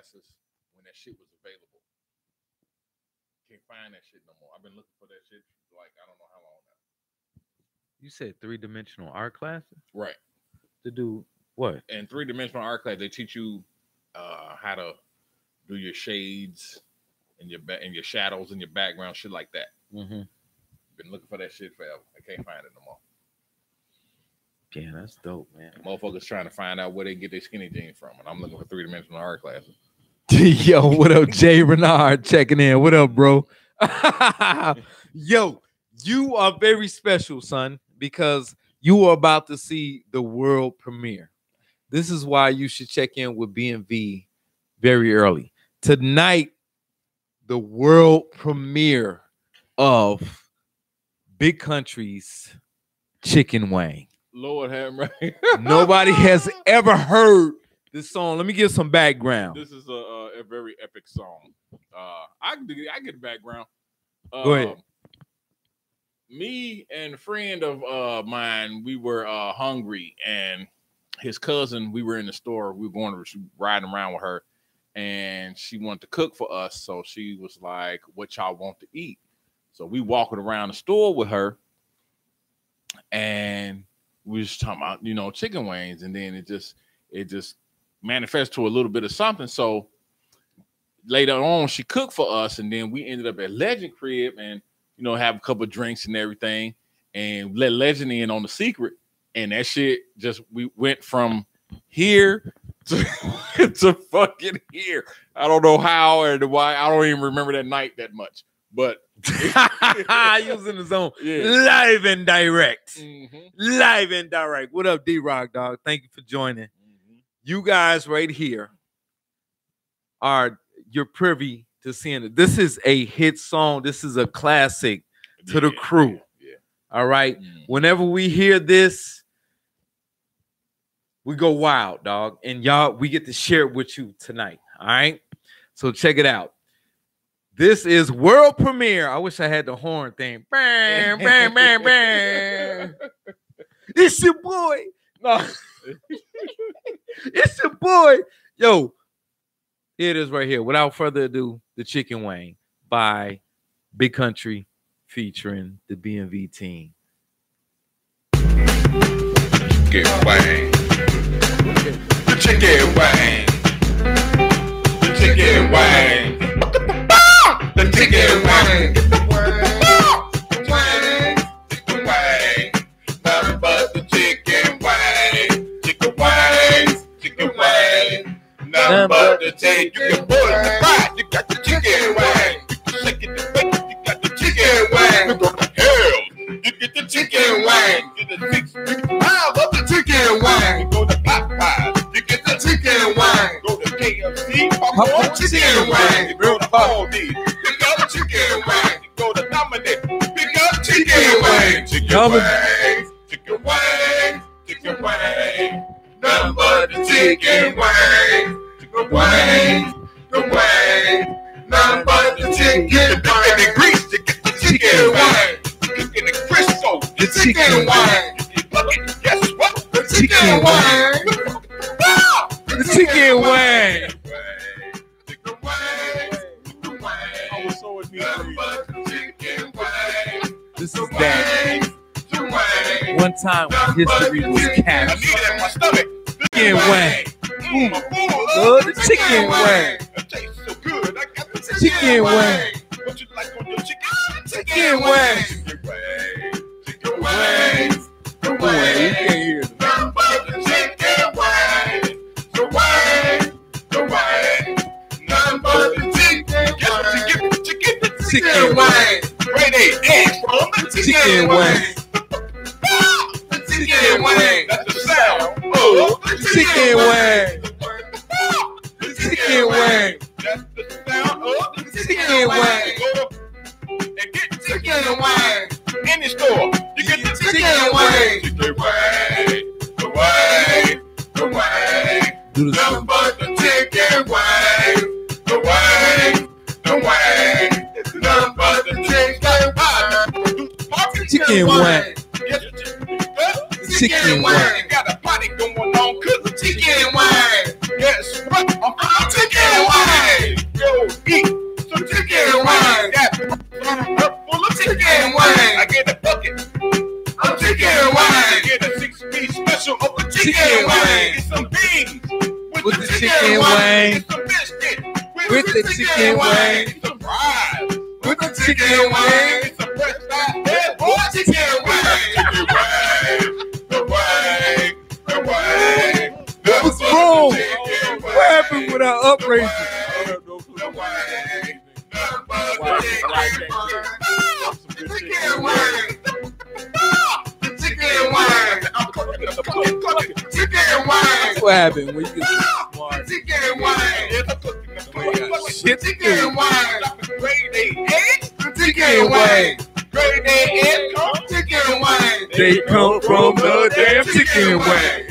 classes when that shit was available. Can't find that shit no more. I've been looking for that shit like I don't know how long now. You said 3-dimensional art classes? Right. To do what? In 3-dimensional art class, they teach you how to do your shades and your shadows and your background, shit like that. Mm-hmm. Been looking for that shit forever. I can't find it no more. Yeah, that's dope, man. Motherfuckers trying to find out where they get their skinny jeans from, and I'm looking for 3-dimensional art classes. Yo, what up, Jay Renard checking in? What up, bro? Yo, you are very special, son, because you are about to see the world premiere. This is why you should check in with BMV very early. Tonight, the world premiere of Big Country's Chicken Wang. Lord have mercy. Nobody has ever heard this song. Let me give some background. This is a very epic song. I get the background. Go ahead. Me and a friend of mine, we were hungry, and his cousin, we were in the store. We were going to riding around with her, and she wanted to cook for us. So she was like, "What y'all want to eat?" So we walking around the store with her, and we was talking about, you know, chicken wings, and then it just manifests to a little bit of something. So later on, she cooked for us, and then we ended up at Legend Crib, and you know, have a couple of drinks and everything, and let Legend in on the secret, and that shit just we went from here to fucking here. I don't know how or why. I don't even remember that night that much, but he was in the zone. Yeah. Live and direct. Mm-hmm. Live and direct. What up, D-Rock, dog? Thank you for joining. Mm-hmm. You guys right here you're privy to seeing it. This is a hit song. This is a classic to the crew. Yeah. All right. Mm-hmm. Whenever we hear this, we go wild, dog. And y'all, we get to share it with you tonight. All right. So check it out. This is world premiere. I wish I had the horn thing. Bam, bam, bam, bam. It's your boy. No. It's your boy. Yo, here it is right here. Without further ado, the Chicken Wang by Big Country featuring the BMV team. Chicken Wang. The Chicken Wang. The Chicken Wang. The Chicken Wang. Chicken Wang. Nothing but the Chicken Wang. Chicken Wang. Chicken Wang. Nothing but the chicken. You can boil the fry. You got the Chicken Wang. You can shake it and bake it. You got the Chicken Wang. You go to hell. You get the Chicken Wang. Get the 6 pounds of the Chicken Wang. You go to Popeyes. You get the Chicken Wang. Go to KFC. Pop on Chicken Wang. You go to Aldi. Chicken Wang, go to Dominic, pick up Chicken Wang, Chicken Wang, Chicken Wang, Chicken Wang, nothing but the Chicken Wang, Chicken Wang, Chicken Wang, nothing but the Chicken Wang, the grease, you get the Chicken Wang, you get the Crisco, the Chicken Wang, guess what? The Chicken Wang, the Chicken Wang. This is that one time when history was cast. Chicken Wang. Love the Chicken Wang. Chicken Wang. What you like on your chicken? Chicken Wang. Chicken Wang. Chicken Wang. You can't hear it. Chicken Wang. The Wang. The Wang. Nothing but the chicken. Chicken Wang. Grade A eggs from the Chicken Wang. The Chicken Wang. That's the sound of the Chicken Wang. The Chicken Wang. That's the sound of the Chicken Wang. Go and get Chicken Wang in the store. You get the Chicken Wang. Chicken Wang. The Wang. The Wang. Nothing but the Chicken Wang. The Wang. The Wang. Nothing but the Chicken Wang. Chicken Wang. Chicken Wang. Got a party going on, cause the Chicken Wang. Guess what? I'm from Chicken Wang. wang. With the chicken wang. With the chicken wang. Chicken wang. The wang. The wang. What's wrong? What happened with our upraising? The wang. What happened when you get smart? Chicken wing. Shit. Chicken wing. Chicken wing. Grade A. Chicken wing. They come from the damn chicken wing.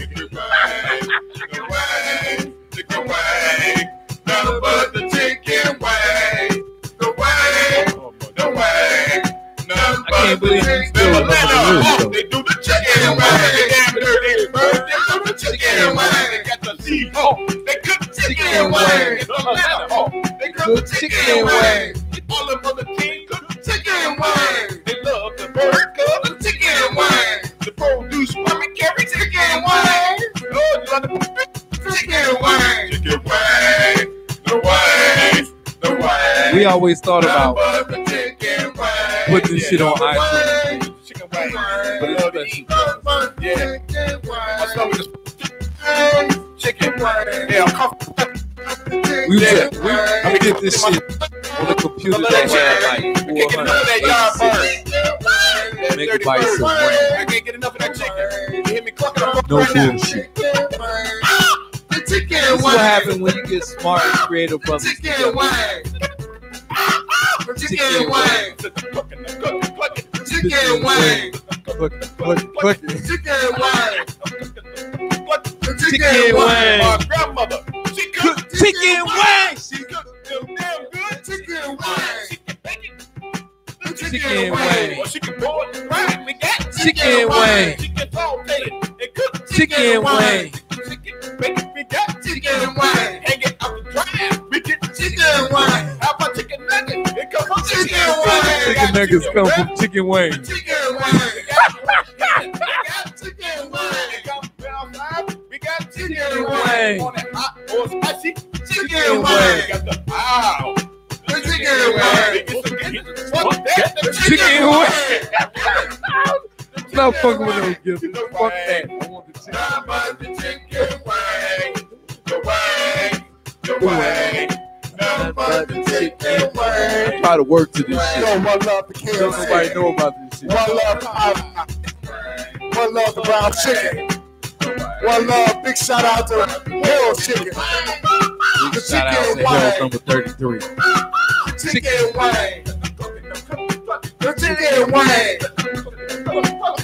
Chicken wing. Nothing but the chicken wing. The wing. The wing. Nothing but the chicken wing. They do the chicken wing. They chicken wing. They got the seed. They cook chicken wing. They cook chicken wing. All the mother king cook chicken wing. They love the burger, the chicken wing. The produce mommy carry chicken wing. Oh, you love the chicken wing. Chicken wing. The wing. The wing. We always thought about the chicken wing. put this shit on iTunes. Chicken wing. But it's special. Yeah. What's up with this chicken wing? Yeah, I'm comfortable. We did this shit on the computer that had like 400 megabytes of RAM. I can't get enough of that chicken. You hear me clucking up No right now? bullshit. This is what happens when you get smart and creative brothers together. Chicken wing. Chicken wing. Chicken wing. Chicken wing. My grandmother, she cooked Chicken wing. She cooked them damn good chicken wing. She can bake it. Chicken wing. Or she can boil it right. We got Chicken wing. She can saute it and cook Chicken wing. Chicken bake it. We got chicken wing. Hang it out the drive. We get chicken wing. How about chicken nuggets? It come from chicken wing. Chicken nuggets come from chicken wing. Chicken wing. We got chicken wing. We got chicken wing. On that hot or spicy chicken wing. Got the wow. The chicken wing. Chicken wing. Stop fucking with those gifts. Fuck that. I want the chicken. The wing. The wing. Nothing but the chicken wing. I try to work to this shit. One love to KLC. Don't nobody know about this shit. One love to One love to Brown Chicken. One love, big shout out to Hell Chicken. Big shout out to Hell number 33. Chicken wing. The chicken wing.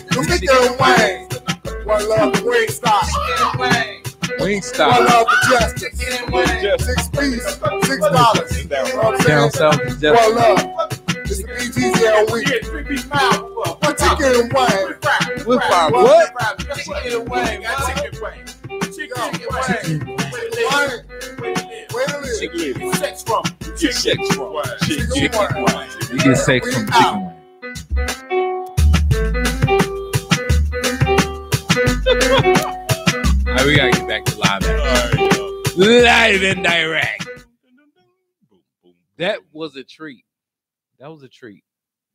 The chicken wing. One love to Wingstop. Wingstop. One love to Justice. 6 piece, $6. Down south is just One love. It's the BGZL week. The chicken wing. with our what? Chicken wing. Got chicken wing. Chicken wing. Wait a minute. Chicken. Sex from. Chicken wing. Chicken wing. You get sex from chicken wing. Alright, we gotta get back to live action. Live and direct. That was a treat. That was a treat.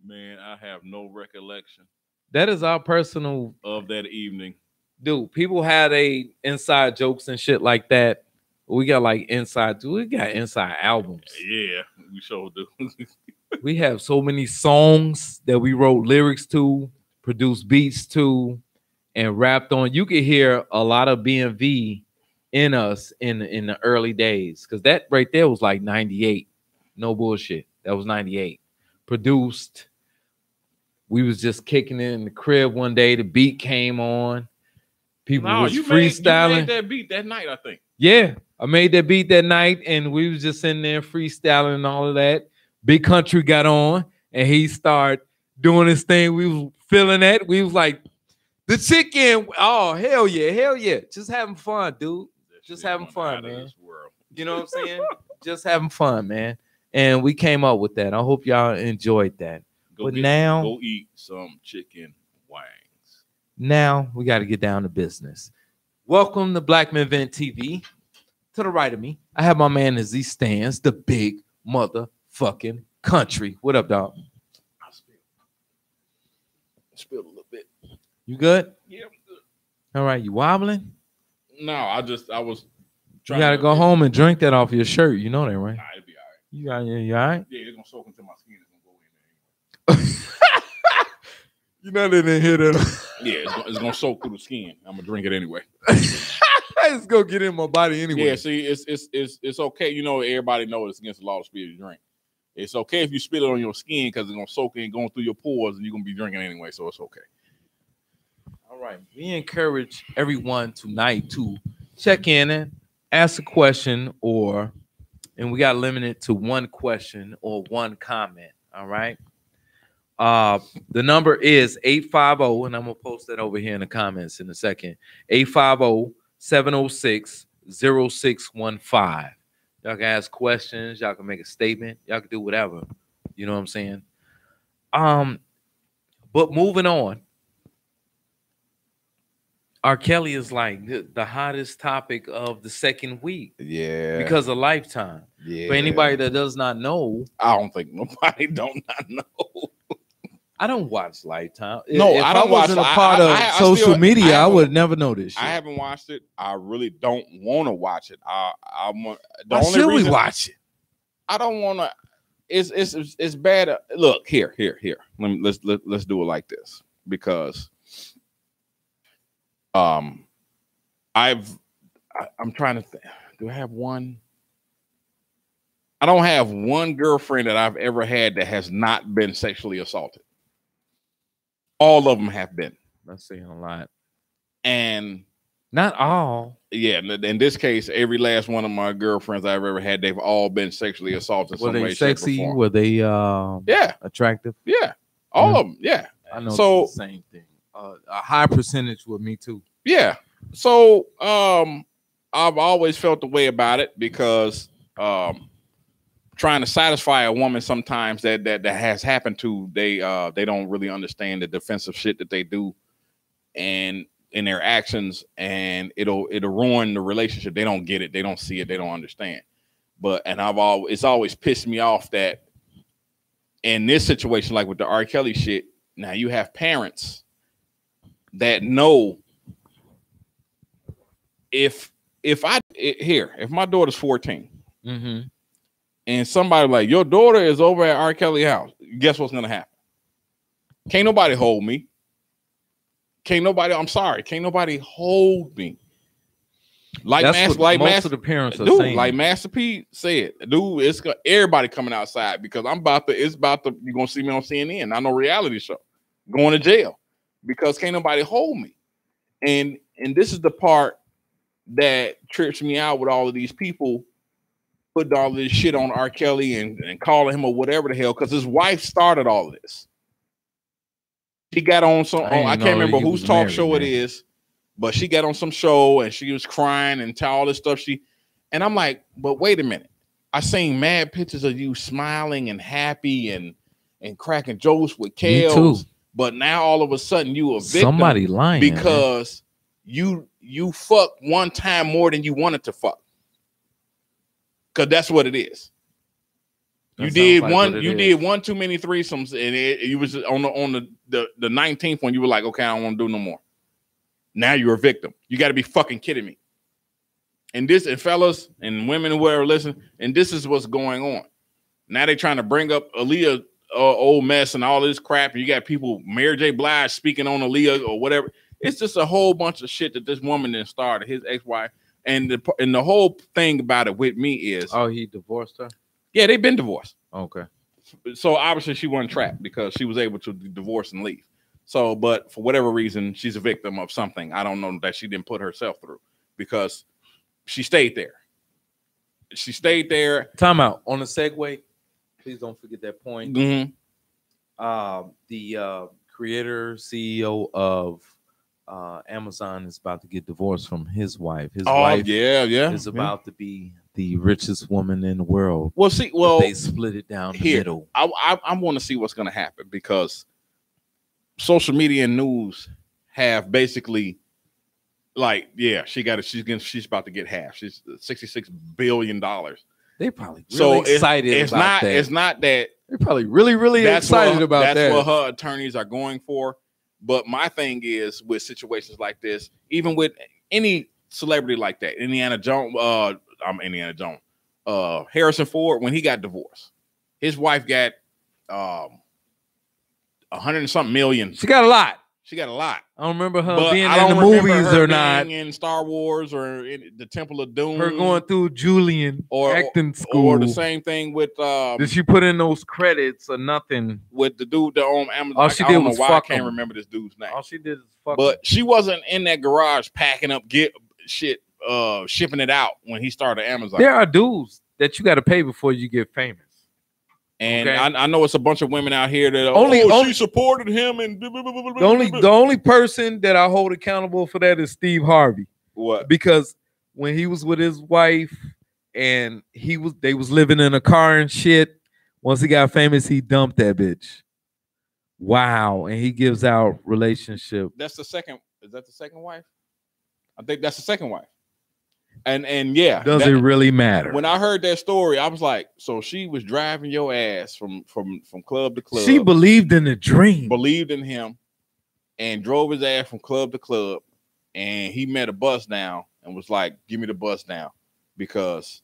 Man, I have no recollection That is our personal of that evening. dude. People had a inside jokes and shit like that. We got like inside. We got inside albums. Yeah, we sure do. We have so many songs that we wrote lyrics to, produced beats to, and rapped on. You could hear a lot of BMV in us in the early days, because that right there was like 98. No bullshit. That was 98. Produced. We was just kicking it in the crib one day. The beat came on. People was freestyling. You made that beat that night, I think. Yeah, I made that beat that night, and we was just in there freestyling and all of that. Big Country got on, and he started doing his thing. We was feeling that. We was like, the chicken. Oh, hell yeah. Just having fun, dude. Just having fun, man. You know what I'm saying? Just having fun, man. And we came up with that. I hope y'all enjoyed that. Go eat some chicken wings. Now we got to get down to business. Welcome to BlackMenVentTV. to the right of me, I have my man as he stands, the big motherfucking country. What up, dog? I spilled a little bit. You good? Yeah, I'm good. All right, you wobbling? No, I was You trying gotta to go home and drink that off your shirt. You know that, right? Nah, it'll be all right. You all right? Yeah, it's gonna soak into my skin. It's gonna go in there. You know they didn't hear that. Yeah, it's gonna soak through the skin. I'm gonna drink it anyway. It's gonna get in my body anyway. Yeah, see, it's okay. You know, everybody knows it's against the law to spill your drink. It's okay if you spill it on your skin because it's gonna soak in, going through your pores, and you're gonna be drinking anyway. So it's okay. All right. We encourage everyone tonight to check in and ask a question, and we got limited to one question or one comment. All right. The number is 850, and I'm gonna post that over here in the comments in a second. 850-706-0615. Y'all can ask questions, y'all can make a statement, y'all can do whatever. You know what I'm saying? But moving on. R. Kelly is like the hottest topic of the second week. Yeah. Because of Lifetime. Yeah. For anybody that does not know, I don't think nobody don't not know. I don't watch Lifetime. No, if I don't watch. wasn't a part of social media, I would never know this shit. I haven't watched it. I really don't want to watch it. Why should we watch it? I don't want to. It's bad. Look here. Let's do it like this because I'm trying to think. Do I have one? I don't have one girlfriend that I've ever had that has not been sexually assaulted. All of them have been. That's saying a lot. And not all. Yeah, in this case, every last one of my girlfriends I've ever had, they've all been sexually assaulted. Were they sexy? Were they attractive? Yeah, all of them. Yeah, I know. So the same thing. A high percentage with me too. Yeah. So I've always felt the way about it because trying to satisfy a woman sometimes that has happened to, they don't really understand the defensive shit that they do and in their actions, and it'll ruin the relationship. They don't get it, they don't see it, they don't understand. But it's always pissed me off that in this situation, like with the R. Kelly shit, now you have parents that know if my daughter's 14, and somebody like, your daughter is over at R. Kelly house, guess what's gonna happen? Can't nobody hold me. Can't nobody hold me. Like most of the parents are saying. like Master P said, dude, it's everybody coming outside because you're gonna see me on CNN. I know reality show. Going to jail because can't nobody hold me. And this is the part that trips me out with all of these people putting all this shit on R. Kelly and calling him or whatever the hell, because his wife started all of this. She got on some, I can't remember whose talk show it is, but she got on some show and she was crying and all this stuff. And I'm like, but wait a minute. I seen mad pictures of you smiling and happy and cracking jokes with Kels, but now all of a sudden you a victim. Somebody lying because you fucked one time more than you wanted to fuck. Because that's what it is. You did one too many threesomes, and you was on the 19th one. You were like, okay, I don't want to do no more. Now you're a victim. You got to be fucking kidding me. And fellas and women who are listening, and this is what's going on. Now they're trying to bring up Aaliyah old mess and all this crap. And you got people, Mary J. Blige speaking on Aaliyah or whatever. It's just a whole bunch of shit that this woman then started, his ex-wife. And the whole thing about it with me is, he divorced her? Yeah, they've been divorced. Okay. So obviously she wasn't trapped because she was able to divorce and leave. So, but for whatever reason, she's a victim of something. I don't know that she didn't put herself through because she stayed there. She stayed there. Time out. On the segue, please don't forget that point. The creator, CEO of Amazon is about to get divorced from his wife. His wife is about to be the richest woman in the world. Well, they split it down the middle. I want to see what's going to happen because social media and news have basically Like, yeah, she's about to get half. She's $66 billion. They probably really excited about that. It's not that they're probably really excited about that. That's what her attorneys are going for. But my thing is with situations like this, even with any celebrity like that, Harrison Ford, when he got divorced, his wife got 100 and something million. She got a lot. She got a lot. I don't remember her being in the movies or not. In Star Wars or in the Temple of Doom. Her going through Julian acting school. Or the same thing with did she put in those credits or nothing? With the dude that on Amazon. All she did was fuck. I can't remember this dude's name. All she did is fuck. But she wasn't in that garage packing up shit, shipping it out when he started Amazon. There are dudes that you got to pay before you get famous. And okay. I know it's a bunch of women out here that she supported him and the only person that I hold accountable for that is Steve Harvey. What? Because when he was with his wife and they was living in a car and shit, once he got famous, he dumped that bitch. Wow. And he gives out relationship. That's the second. Is that the second wife? I think that's the second wife. And yeah, does it really matter? When I heard that story, I was like, so she was driving your ass from club to club. She believed in the dream, believed in him, and drove his ass from club to club. And he met a bus down and was like, "Give me the bus down because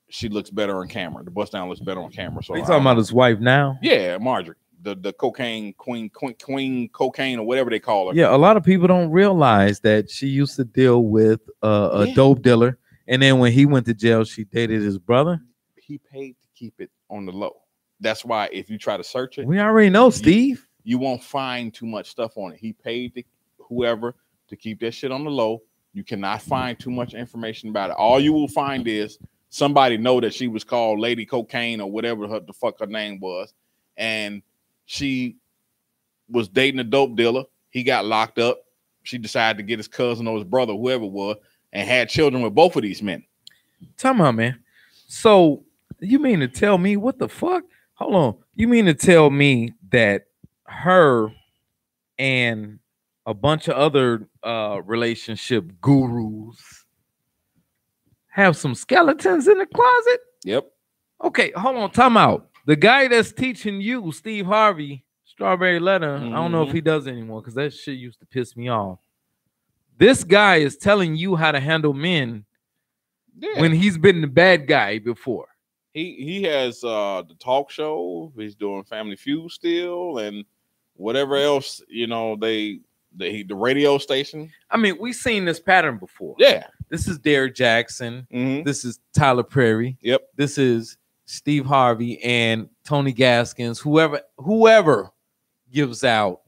she looks better on camera. The bus down looks better on camera." So you talking about his wife now? Yeah, Marjorie, the cocaine queen cocaine or whatever they call her. Yeah, a lot of people don't realize that she used to deal with a dope dealer, and then when he went to jail, she dated his brother. He paid to keep it on the low. That's why if you try to search it, we already know, Steve. You won't find too much stuff on it. He paid whoever to keep that shit on the low. You cannot find too much information about it. All you will find is somebody know that she was called Lady Cocaine or whatever the fuck her name was, and she was dating a dope dealer. He got locked up. She decided to get his cousin or his brother, whoever it was, and had children with both of these men. Time out, man. So you mean to tell me what the fuck? Hold on. You mean to tell me that her and a bunch of other relationship gurus have some skeletons in the closet? Yep. Okay, hold on. Time out. The guy that's teaching you, Steve Harvey, Strawberry Letter, I don't know if he does anymore because that shit used to piss me off. This guy is telling you how to handle men when he's been the bad guy before. He has the talk show. He's doing Family Feud still and whatever else, you know, the radio station. I mean, we've seen this pattern before. Yeah. This is Derrick Jackson. This is Tyler Perry. Yep. This is Steve Harvey and Tony Gaskins, whoever gives out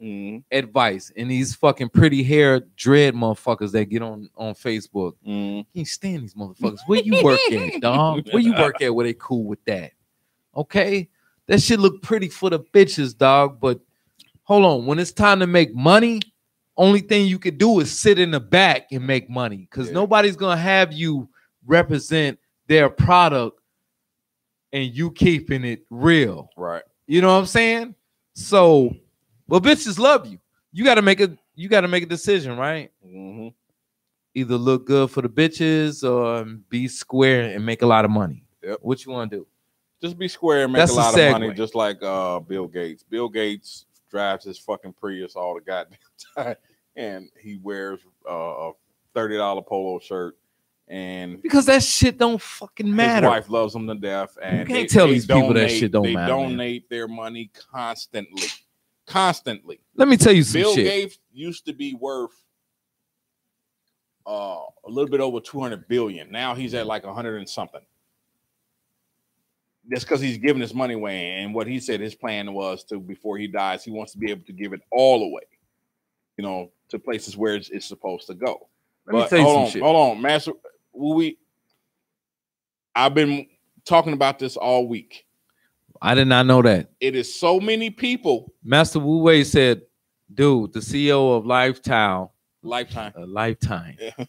advice, and these fucking pretty hair dread motherfuckers that get on Facebook. Can't stand these motherfuckers. Where you work at, dog? Where you work at where they cool with that? Okay? That shit look pretty for the bitches, dog, but hold on. When it's time to make money, only thing you could do is sit in the back and make money because nobody's going to have you represent their product and you keeping it real. Right. You know what I'm saying? So, well, bitches love you. You got to make a decision, right? Either look good for the bitches or be square and make a lot of money. Yep. What you want to do? Just be square and make a lot of money, just like Bill Gates. Bill Gates drives his fucking Prius all the goddamn time, and he wears a $30 polo shirt. And because that shit don't fucking matter. His wife loves him to death, and you can't tell these people that shit don't matter. They donate their money constantly. Let me tell you some shit. Bill Gates used to be worth a little bit over 200 billion. Now he's at like 100 and something. That's because he's giving his money away, and what he said his plan was to, before he dies, he wants to be able to give it all away, you know, to places where it's supposed to go. Let me tell you some shit. Hold on, Master. I've been talking about this all week. I did not know that. It is so many people. Master Wu Wei said, dude, the CEO of Lifetime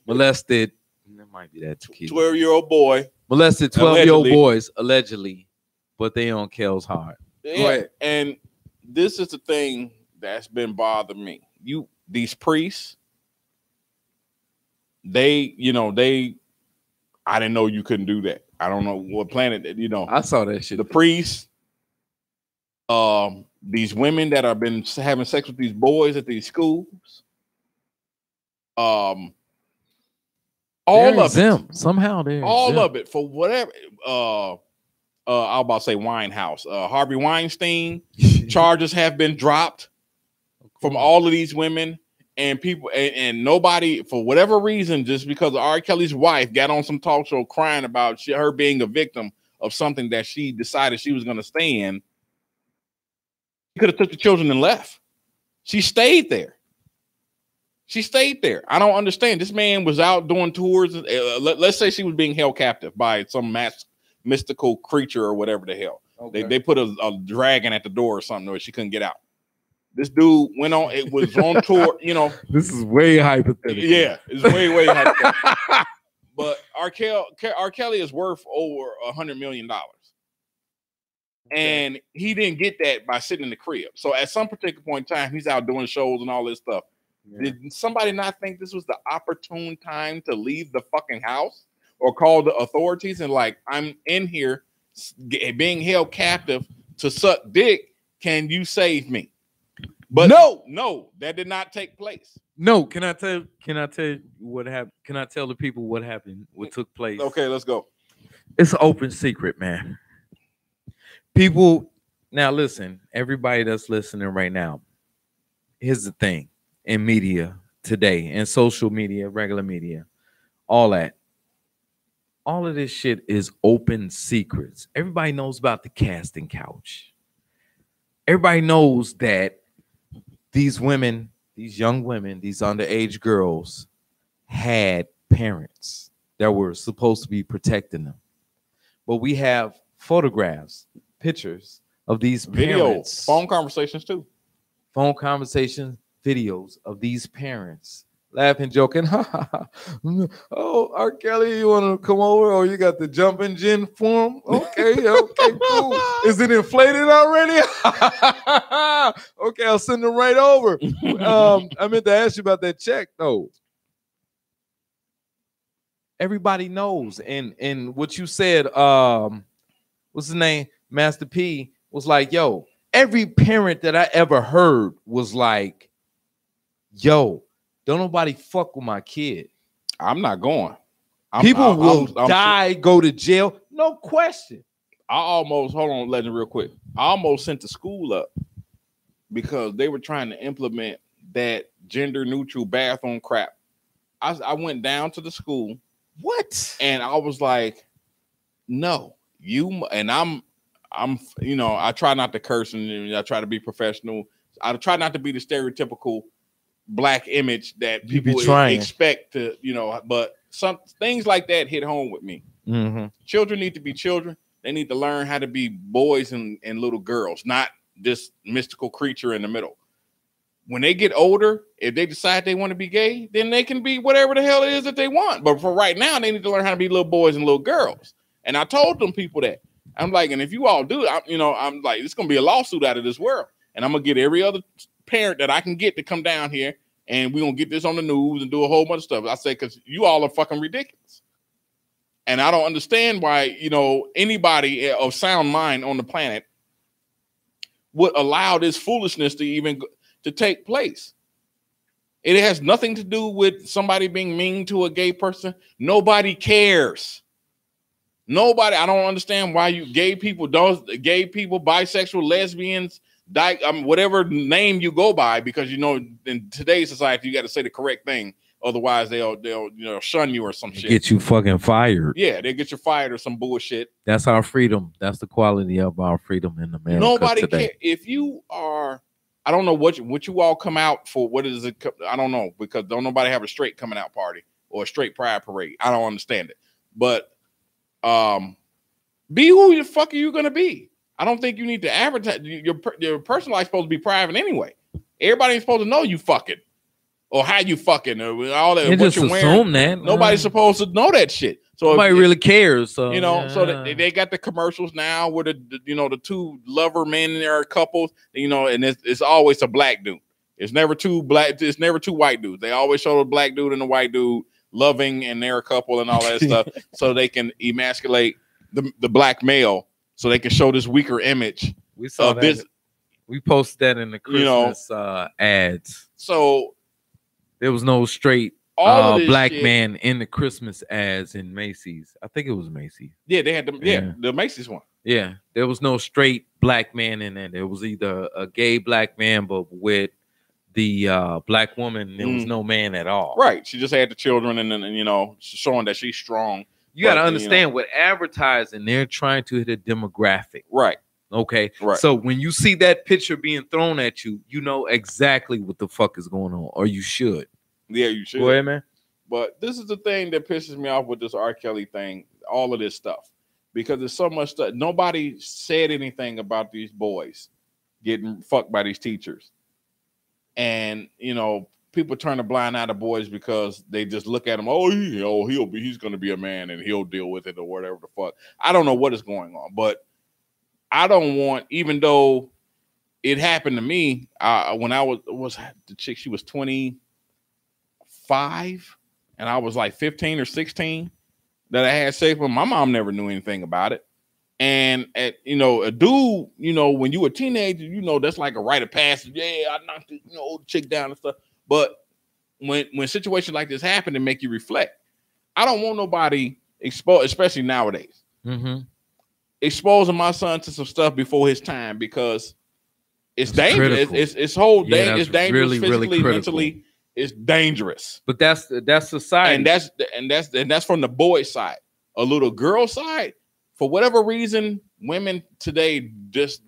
molested, that might be that 12-year-old boy. Molested 12-year-old boys, allegedly, but they on Kel's heart. Yeah, and this is the thing that's been bothering me. These priests, they, I didn't know you couldn't do that. I don't know what planet that, I saw that shit. The priests, these women that have been having sex with these boys at these schools, all of it. Somehow they're all of it for whatever. I was about to say Winehouse, Harvey Weinstein. Charges have been dropped from all of these women and people, and nobody, for whatever reason, just because R. Kelly's wife got on some talk show crying about her being a victim of something that she decided she was going to stay in. She could have took the children and left. She stayed there. She stayed there. I don't understand. This man was out doing tours. Let's say she was being held captive by some mystical creature or whatever the hell. Okay. They put a dragon at the door or something, or she couldn't get out. This dude went on. It was on tour. This is way hypothetical. Yeah, it's way hypothetical. But R. Kelly is worth over $100 million. And he didn't get that by sitting in the crib. So at some particular point in time, he's out doing shows and all this stuff. Yeah. Did somebody not think this was the opportune time to leave the fucking house or call the authorities and like, I'm in here being held captive to suck dick. Can you save me? But no, that did not take place. No, can I tell you what happened? Can I tell the people what happened, what took place? Okay, let's go. It's an open secret, man. People, now listen, everybody that's listening right now, here's the thing. In media today, in social media, regular media, all of this shit is open secrets. Everybody knows about the casting couch. Everybody knows that these women, these young women, these underage girls had parents that were supposed to be protecting them. But we have photographs, pictures of these parents. Phone conversations too. Phone conversations, videos of these parents laughing, joking. Oh, R. Kelly, you want to come over? Oh, you got the jumping gin form? Okay, cool. Is it inflated already? Okay, I'll send it right over. I meant to ask you about that check, though. Everybody knows, and what you said, what's his name? Master P was like, yo, every parent that I ever heard was like, yo, don't nobody fuck with my kid. I'm not going. People will die, go to jail, no question. Hold on, Legend, real quick. I almost sent the school up because they were trying to implement that gender neutral bathroom crap. I went down to the school. What? And I was like, no, I'm I try not to curse and I try to be professional. I try not to be the stereotypical black image that people expect to, but some things like that hit home with me. Mm-hmm. Children need to be children. They need to learn how to be boys and little girls, not this mystical creature in the middle. When they get older, if they decide they want to be gay, then they can be whatever the hell it is that they want. But for right now, they need to learn how to be little boys and little girls. And I told them people that. I'm like, and if you all do, I'm like, it's going to be a lawsuit out of this world. And I'm going to get every other parent that I can get to come down here and we're going to get this on the news and do a whole bunch of stuff. I say, because you all are fucking ridiculous. And I don't understand why, anybody of sound mind on the planet would allow this foolishness to take place. It has nothing to do with somebody being mean to a gay person. Nobody cares. Nobody. I don't understand why gay people, bisexual, lesbians, whatever name you go by, because in today's society you got to say the correct thing, otherwise they'll shun you or some shit. Get you fucking fired. Yeah, they get you fired or some bullshit. That's our freedom. That's the quality of our freedom in America. Nobody cares if you are. I don't know what you all come out for. What is it? I don't know, because don't nobody have a straight coming out party or a straight pride parade. I don't understand it. But be who the fuck are you gonna be? I don't think you need to advertise. Your personal life supposed to be private anyway. Everybody ain't supposed to know you fucking or how you fucking or all that. They just assume that nobody's supposed to know that shit. So nobody really cares. So so they got the commercials now where the two lover men there are couples. And it's always a black dude. It's never two black. It's never two white dudes. They always show the black dude and the white dude loving and they're a couple and all that stuff, so they can emasculate the black male, so they can show this weaker image. We saw that. This. We posted that in the Christmas ads. So there was no straight black man in the Christmas ads in Macy's. I think it was Macy's. Yeah, they had the Macy's one. Yeah, there was no straight black man in there. There was either a gay black man, but with the black woman, there was no man at all. Right. She just had the children, and then showing that she's strong. You got to understand, with advertising, they're trying to hit a demographic. Right. Okay. Right. So when you see that picture being thrown at you, you know exactly what the fuck is going on, or you should. Yeah, you should. Go ahead, man. But this is the thing that pisses me off with this R. Kelly thing, all of this stuff, because there's so much stuff. Nobody said anything about these boys getting fucked by these teachers. And, people turn a blind eye to boys because they just look at him. He's going to be a man and he'll deal with it or whatever the fuck. I don't know what is going on, but I don't want, even though it happened to me when I was the chick, she was 25 and I was like 15 or 16 that I had sex with. My mom never knew anything about it. And a dude, when you a teenager, that's like a rite of passage. Yeah, I knocked the old chick down and stuff. But when situations like this happen, it make you reflect. I don't want nobody exposed, especially nowadays. Mm-hmm. Exposing my son to some stuff before his time, because it's dangerous. It's whole dangerous. It's dangerous really, physically, really mentally. It's dangerous. But that's society, and that's from the boy side. A little girl side, for whatever reason, women today just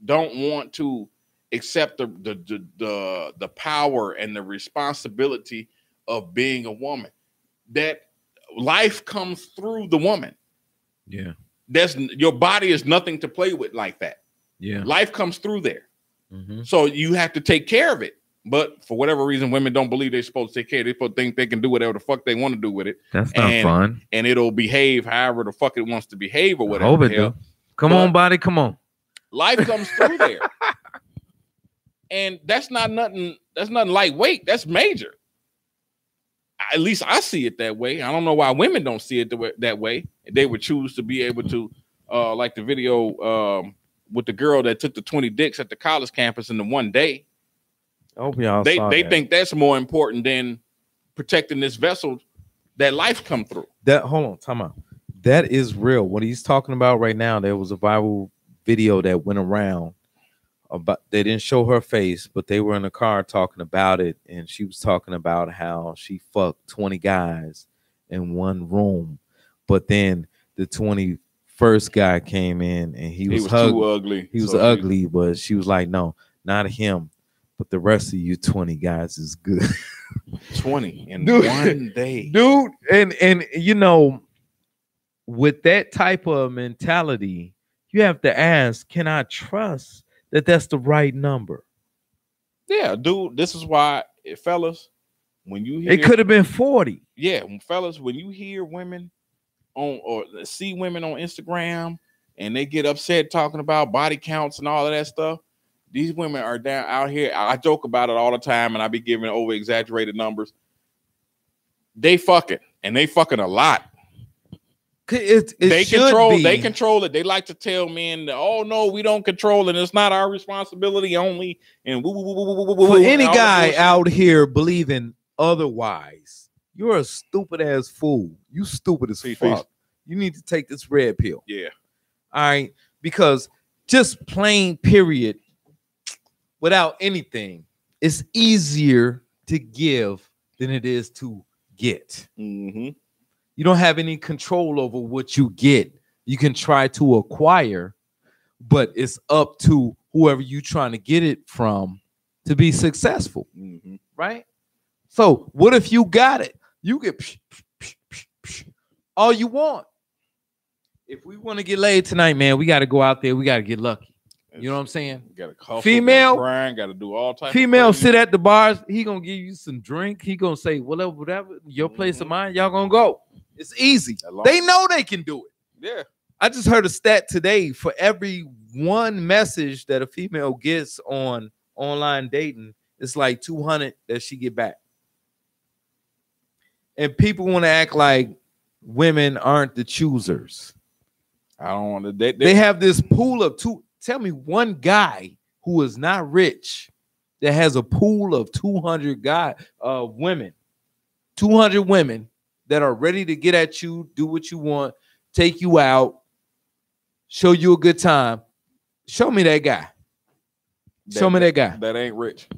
don't want to accept the power and the responsibility of being a woman. That life comes through the woman. Yeah. Your body is nothing to play with like that. Yeah. Life comes through there. Mm-hmm. So you have to take care of it. But for whatever reason, women don't believe they're supposed to take care of it. They supposed to think they can do whatever the fuck they want to do with it. That's not fun. And it'll behave however the fuck it wants to behave or whatever. I hope it do. Come on, body. Come on. Life comes through there. And that's not nothing. That's nothing lightweight. That's major. At least I see it that way. I don't know why women don't see it that way. They would choose to be able to, like the video with the girl that took the 20 dicks at the college campus in the one day. I hope y'all They that. think that's more important than protecting this vessel that life come through. Hold on, time out. That is real. What he's talking about right now, there was a viral video that went around about, they didn't show her face, but they were in the car talking about it, and she was talking about how she fucked 20 guys in one room, but then the 21st guy came in and he was too ugly. He was ugly, but she was like, no, not him, but the rest of you 20 guys is good. 20 in one day, dude. And you know, with that type of mentality, you have to ask, can I trust that that's the right number? Yeah, dude. This is why, fellas, when you hear, it could have been 40. Yeah, fellas, when you hear women on or see women on Instagram and they get upset talking about body counts and all of that stuff, these women are down out here. I joke about it all the time, and I be giving over exaggerated numbers. They fucking, and they fucking a lot. They control it. They like to tell men that, oh no, we don't control it. It's not our responsibility only. And for any guy out here believing otherwise, you're a stupid ass fool. You stupid as fuck. You need to take this red pill. Yeah. All right. Because just plain period, without anything, it's easier to give than it is to get. Mm-hmm. You don't have any control over what you get. You can try to acquire, but it's up to whoever you're trying to get it from to be successful. Mm-hmm. Right? So what if you got it? You get all you want. If we want to get laid tonight, man, we got to go out there. We got to get lucky. You know what I'm saying? Got to female, got to do all types. Female sit at the bars. He gonna give you some drink. He gonna say whatever. Your place of mine. Y'all gonna go. It's easy. They know they can do it. Yeah. I just heard a stat today. For every one message that a female gets on online dating, it's like 200 that she get back. And people want to act like women aren't the choosers. I don't want to. They have this pool of two. Tell me one guy who is not rich that has a pool of 200 women, 200 women that are ready to get at you, do what you want, take you out, show you a good time. Show me that guy. Show me that guy. That ain't rich.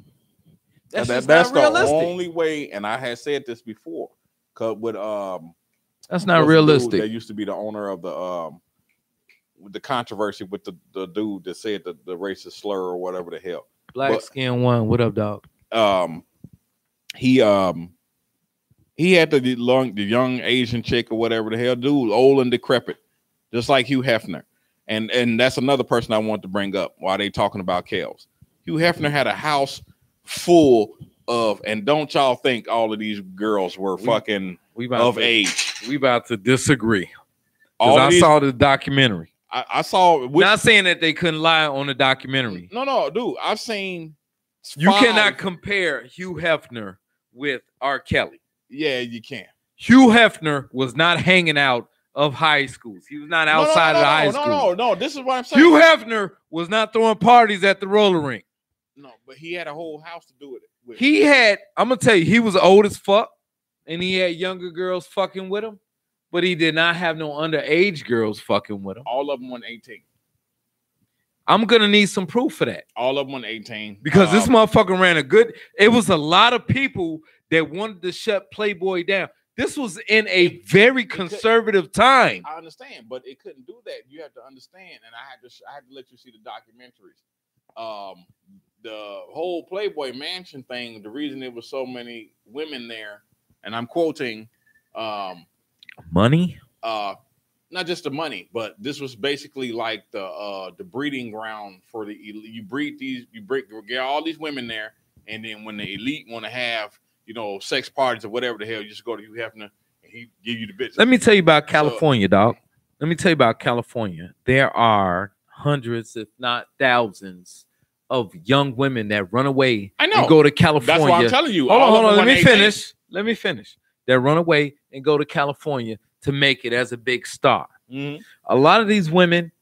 That's the realistic. only way. And I had said this before. Cause with that's not realistic. That used to be the owner of the controversy with the dude that said the racist slur or whatever the hell. Black skin one. What up, dog? He had the young Asian chick or whatever the hell, dude, old and decrepit, just like Hugh Hefner. And that's another person I want to bring up while they talking about Kels. Hugh Hefner had a house full of, and don't y'all think all of these girls were age. We about to disagree. I saw the documentary. I saw. Not saying that they couldn't lie on the documentary. No, dude. I've seen. You cannot compare Hugh Hefner with R. Kelly. Yeah, you can. Hugh Hefner was not hanging out of high schools. He was not outside of the high school. No. This is what I'm saying. Hugh Hefner was not throwing parties at the roller rink. No, but he had a whole house to do with it. He had, I'm going to tell you, he was old as fuck, and he had younger girls fucking with him, but he did not have no underage girls fucking with him. All of them went 18. I'm going to need some proof for that. All of them went 18. Because this motherfucker ran it was a lot of people that wanted to shut Playboy down. This was in a very conservative time. I understand, but it couldn't do that. You have to understand, and I had to let you see the documentaries. The whole Playboy Mansion thing, the reason there was so many women there, and I'm quoting money? Not just the money, but this was basically like the breeding ground for the elite. You get all these women there, and then when the elite want to have, sex parties or whatever the hell, you just go to Hugh Hefner and he give you the bitch. Let me tell you about California, dog. Let me tell you about California. There are hundreds, if not thousands, of young women that run away and go to California. That's why I'm telling you. Hold on. Let me finish. They run away and go to California to make it as a big star. Mm-hmm. A lot of these women,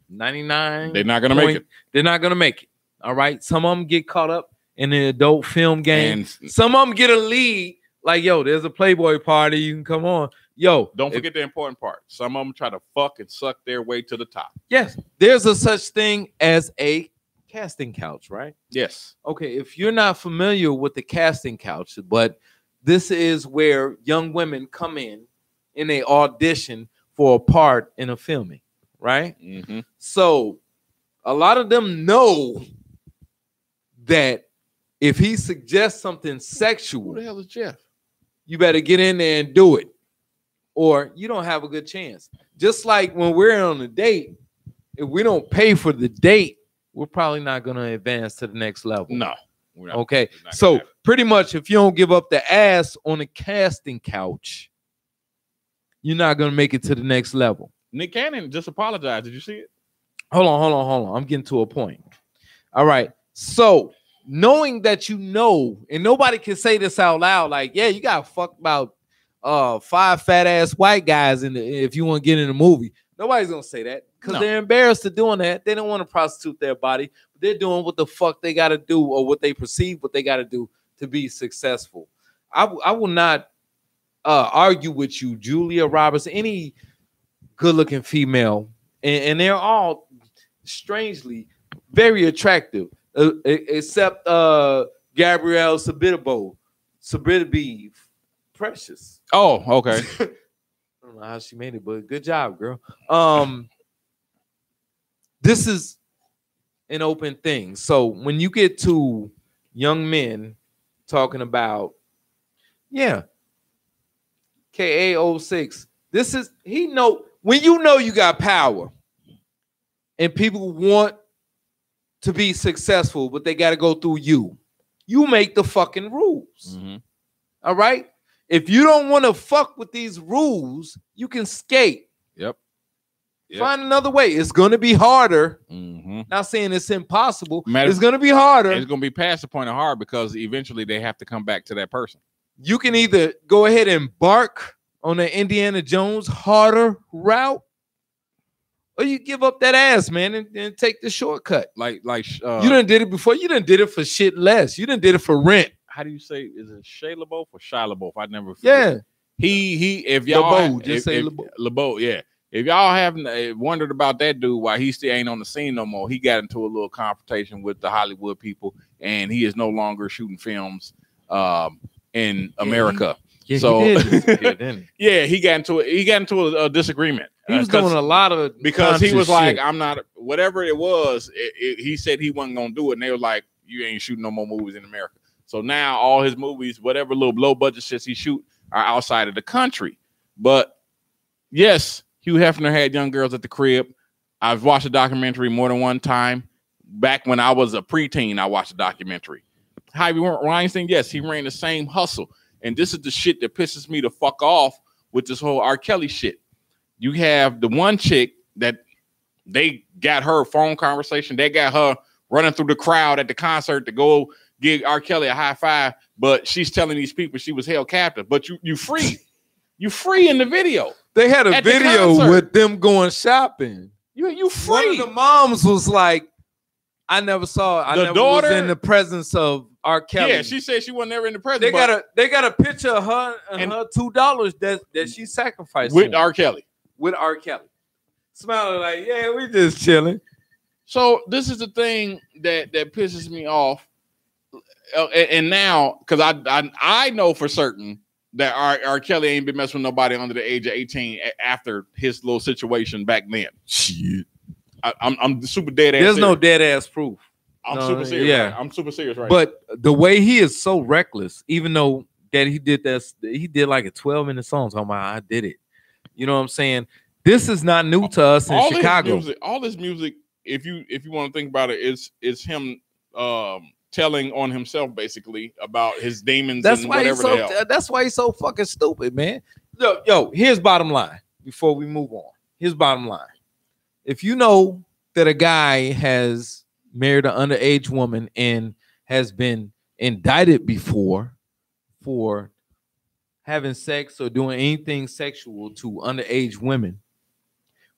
99, they're not gonna make it. They're not gonna make it. All right. Some of them get caught up in the adult film game. And some of them get a lead. Like, yo, there's a Playboy party. You can come on. Yo, don't forget the important part. Some of them try to fuck and suck their way to the top. Yes, there's a such thing as a casting couch, right? Yes. Okay, if you're not familiar with the casting couch, but this is where young women come in and they audition for a part in a filming, right? Mm-hmm. So a lot of them know that if he suggests something sexual, who the hell is Jeff? You better get in there and do it, or you don't have a good chance. Just like when we're on a date, if we don't pay for the date, we're probably not going to advance to the next level. No. Okay. So pretty much if you don't give up the ass on a casting couch, you're not going to make it to the next level. Nick Cannon just apologized. Did you see it? Hold on. I'm getting to a point. All right. So knowing that and nobody can say this out loud, like, yeah, you got fucked about 5 fat ass white guys if you want to get in the movie. Nobody's going to say that. Because they're embarrassed of doing that. They don't want to prostitute their body. But they're doing what the fuck they got to do, or what they perceive what they got to do to be successful. I will not argue with you, Julia Roberts, any good-looking female, and they're all strangely very attractive, except Gabrielle Sabitabo, Precious. Oh, okay. I don't know how she made it, but good job, girl. This is an open thing. So when you get to young men talking about, KA06, this is, when you got power and people want to be successful, but they got to go through you. You make the fucking rules. Mm-hmm. All right? If you don't want to fuck with these rules, you can skate. Yep. Find another way. It's going to be harder. Mm-hmm. Not saying it's impossible. It's going to be harder. It's going to be past the point of hard because eventually they have to come back to that person. You can either go ahead and embark on the Indiana Jones harder route, or you give up that ass, man, and take the shortcut. You done did it before. You done did it for shit less. You done did it for rent. How do you say? Is it Shia LaBeouf or Shia LaBeouf? I never forget. Yeah. He. If y'all LaBeouf. LaBeouf, yeah. If y'all haven't wondered about that dude, why he still ain't on the scene no more, he got into a little confrontation with the Hollywood people, and he is no longer shooting films in America. Yeah, so he did, yeah, he got into a disagreement. He was doing a lot of because he was like, shit. I'm not whatever it was. He said he wasn't gonna do it, and they were like, you ain't shooting no more movies in America. So now all his movies, whatever little low budget shits he shoot, are outside of the country. But yes, Hugh Hefner had young girls at the crib. I've watched a documentary more than one time. Back when I was a preteen, I watched a documentary. Harvey Weinstein, yes, he ran the same hustle. And this is the shit that pisses me the fuck off with this whole R. Kelly shit. You have the one chick that they got her phone conversation. They got her running through the crowd at the concert to go give R. Kelly a high five. But she's telling these people she was held captive. But you free. You free in the video. They had a video with them going shopping. You free. One of the moms was like, I never saw. I never was in the presence of R. Kelly. Yeah, she said she wasn't never in the presence. They got a picture of her and her $2 that she sacrificed with R. Kelly. With R. Kelly, smiling like, yeah, we just chilling. So this is the thing that pisses me off. And now, because I know for certain that R. Kelly ain't been messing with nobody under the age of 18 after his little situation back then. Shit. I'm super dead ass. There's no dead ass proof. I'm super serious. Yeah, right? I'm super serious right But the way he is so reckless, even though that he did like a 12-minute song talking about I did it. You know what I'm saying? This is not new to us in Chicago. All this music, if you want to think about it, is him telling on himself basically about his demons and whatever the hell. That's why he's so fucking stupid, man. Yo, here's bottom line before we move on. Here's bottom line. If you know that a guy has married an underage woman and has been indicted before for having sex or doing anything sexual to underage women,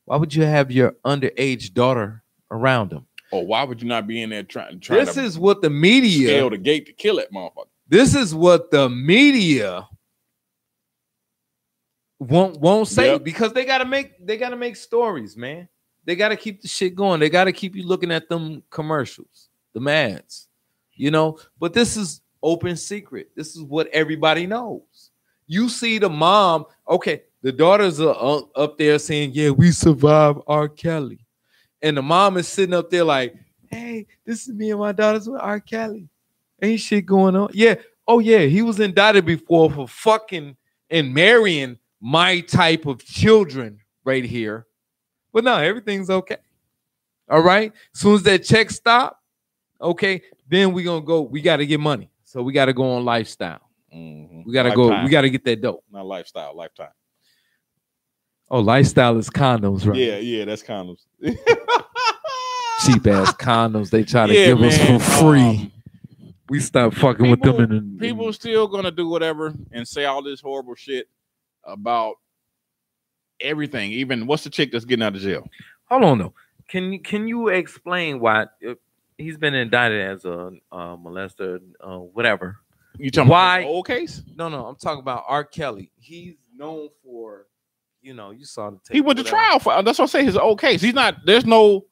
why would you have your underage daughter around him? Or why would you not be in there trying this is what the media scale the gate to kill that motherfucker? This is what the media won't say because they gotta make stories, man. They gotta keep the shit going. They gotta keep you looking at them commercials, the ads, you know. But this is open secret. This is what everybody knows. You see the mom, okay, the daughters are up there saying, yeah, we survived R. Kelly. And the mom is sitting up there like, hey, this is me and my daughters with R. Kelly. Ain't shit going on. Yeah. Oh, yeah. He was indicted before for fucking and marrying my type of children right here. But no, everything's okay. All right. As soon as that check stop, okay, then we got to get money. So we got to go on lifestyle. Mm-hmm. We got to go. We got to get that dope. Not lifestyle, lifetime. Oh, lifestyle is condoms, right? Yeah, that's condoms. Cheap ass condoms they try to give us for free. We stop fucking with them. People still gonna do whatever and say all this horrible shit about everything. Even what's the chick that's getting out of jail? Hold on though. Can you explain why he's been indicted as a molester, whatever? You talking about the old case? No, I'm talking about R. Kelly. He's known for, you saw the tape. He went to trial for. That's what I say. His old case. He's not. There's no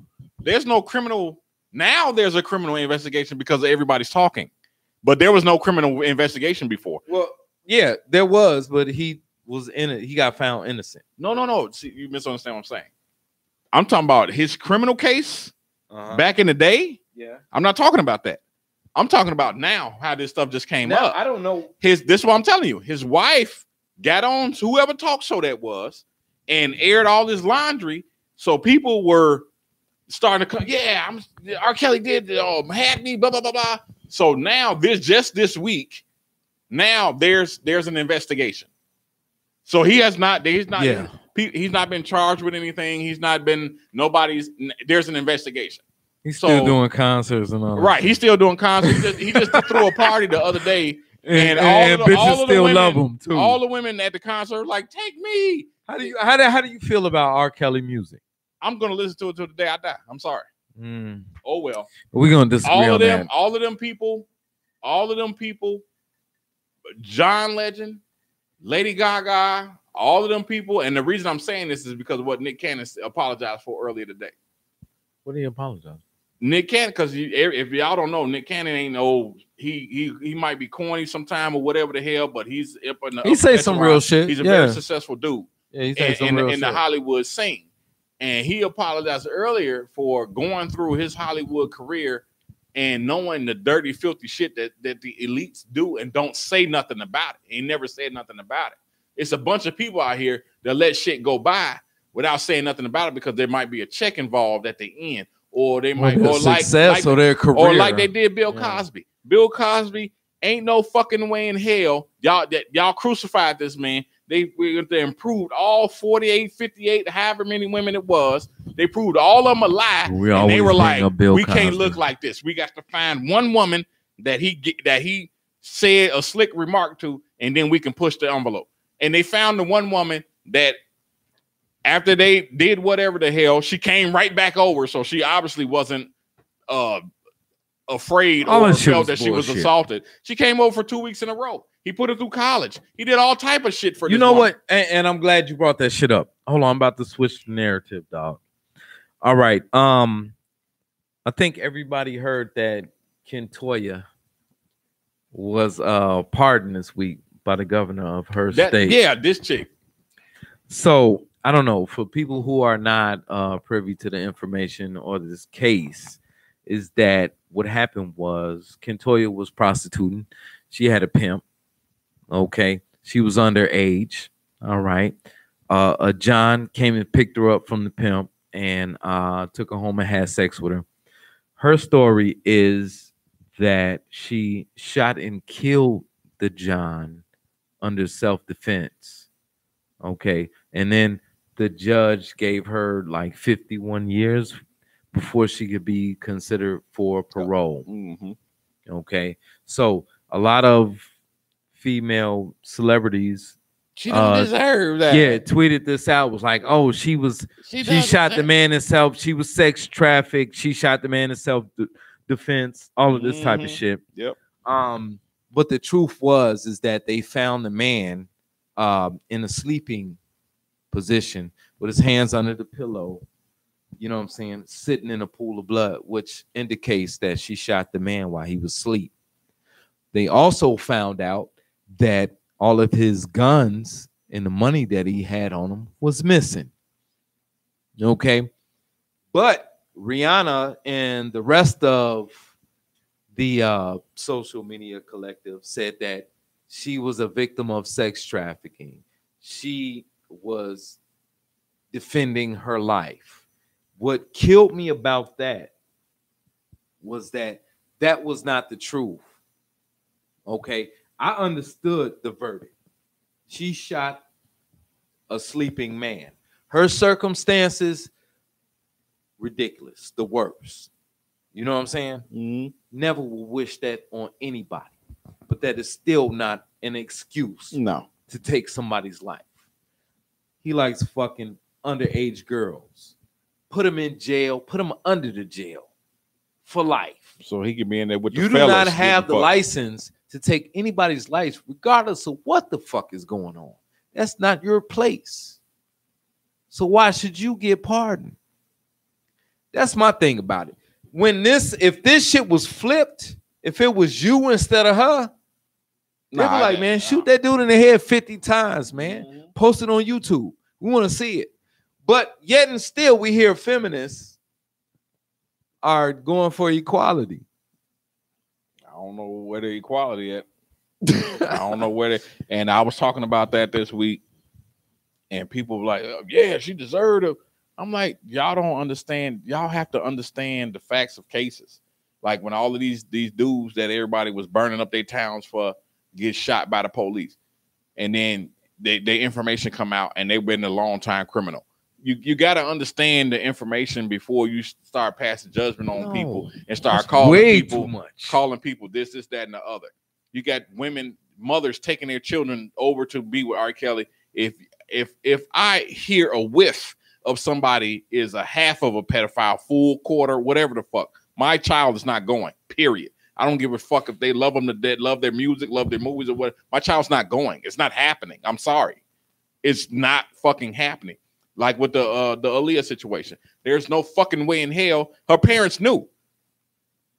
criminal. Now there's a criminal investigation because everybody's talking, but there was no criminal investigation before. Well, yeah, there was, but he was in it. He got found innocent. No. See, you misunderstand what I'm saying. I'm talking about his criminal case back in the day. Yeah, I'm not talking about that. I'm talking about now how this stuff just came up. I don't know. This is what I'm telling you. His wife got on whoever talk show that was and aired all this laundry. So people were starting to come. Yeah, R. Kelly did had me, blah, blah, blah, blah. So now this week, now there's an investigation. So he's not been charged with anything. He's not been there's an investigation. He's still doing concerts and all. Right. He's still doing concerts. He just threw a party the other day And bitches still love him too. All the women at the concert were like, take me. How do you feel about R. Kelly music? I'm gonna listen to it till the day I die. I'm sorry. Oh well. We're gonna disagree on that. All of them people, John Legend, Lady Gaga, all of them people. And the reason I'm saying this is because of what Nick Cannon apologized for earlier today. What did he apologize? Nick Cannon, because if y'all don't know, Nick Cannon ain't no. He might be corny sometime or whatever the hell, but he say some real shit. He's a very successful dude. Yeah, he say some real shit in the Hollywood scene. And he apologized earlier for going through his Hollywood career and knowing the dirty, filthy shit that the elites do and don't say nothing about it. He never said nothing about it. It's a bunch of people out here that let shit go by without saying nothing about it because there might be a check involved at the end, or they might or success or their career, or like they did Bill Cosby. Bill Cosby, ain't no fucking way in hell y'all crucified this man. They improved all 48, 58, however many women it was. They proved all of them a lie. And they were like, we can't look like this. We got to find one woman that he said a slick remark to, and then we can push the envelope. And they found the one woman that after they did whatever the hell, she came right back over. So she obviously wasn't afraid or felt that she was assaulted. She came over for 2 weeks in a row. He put her through college. He did all type of shit for this woman. What? And I'm glad you brought that shit up. Hold on, I'm about to switch the narrative, dog. All right. I think everybody heard that Kentoya was pardoned this week by the governor of her state. Yeah, this chick. So I don't know, for people who are not privy to the information or this case, is that what happened was Kentoya was prostituting. She had a pimp. Okay, she was underage. All right. John came and picked her up from the pimp and took her home and had sex with her. Her story is that she shot and killed the John under self-defense. Okay, and then the judge gave her like 51 years before she could be considered for parole. Okay, so a lot of female celebrities, she don't deserve that. Yeah, tweeted this out. Was like, oh, she shot the man in self. She was sex trafficked. She shot the man in self defense. All of this type of shit. Yep. But the truth is that they found the man in a sleeping position with his hands under the pillow. You know what I'm saying? Sitting in a pool of blood, which indicates that she shot the man while he was asleep. They also found out that all of his guns and the money that he had on him was missing. Okay. But Rihanna and the rest of the social media collective said that she was a victim of sex trafficking. She was defending her life. What killed me about that was that was not the truth. Okay, I understood the verdict. She shot a sleeping man. Her circumstances, ridiculous, the worst. You know what I'm saying? Never will wish that on anybody. But that is still not an excuse to take somebody's life. He likes fucking underage girls. Put him in jail. Put him under the jail for life. So he can be in there with the fellas. You do not have the license to take anybody's life, regardless of what the fuck is going on. That's not your place. So why should you get pardoned? That's my thing about it. If this shit was flipped, if it was you instead of her, they'd be like, man, shoot that dude in the head 50 times, man. Post it on YouTube. We want to see it. But yet and still, we hear feminists are going for equality. I don't know where the equality at. I don't know where and I was talking about that this week, and people were like, yeah, she deserved it. I'm like, y'all don't understand. Y'all have to understand the facts of cases. Like when all of these dudes that everybody was burning up their towns for get shot by the police, and then their information come out and they've been a long time criminal. You got to understand the information before you start passing judgment on people and start calling people this, that, and the other. You got women, mothers taking their children over to be with R. Kelly. If I hear a whiff of somebody is a half of a pedophile, full quarter, whatever the fuck, my child is not going. Period. I don't give a fuck if they love them to death, love their music, love their movies, or what. My child's not going. It's not happening. I'm sorry. It's not fucking happening. Like with the Aaliyah situation. There's no fucking way in hell. Her parents knew.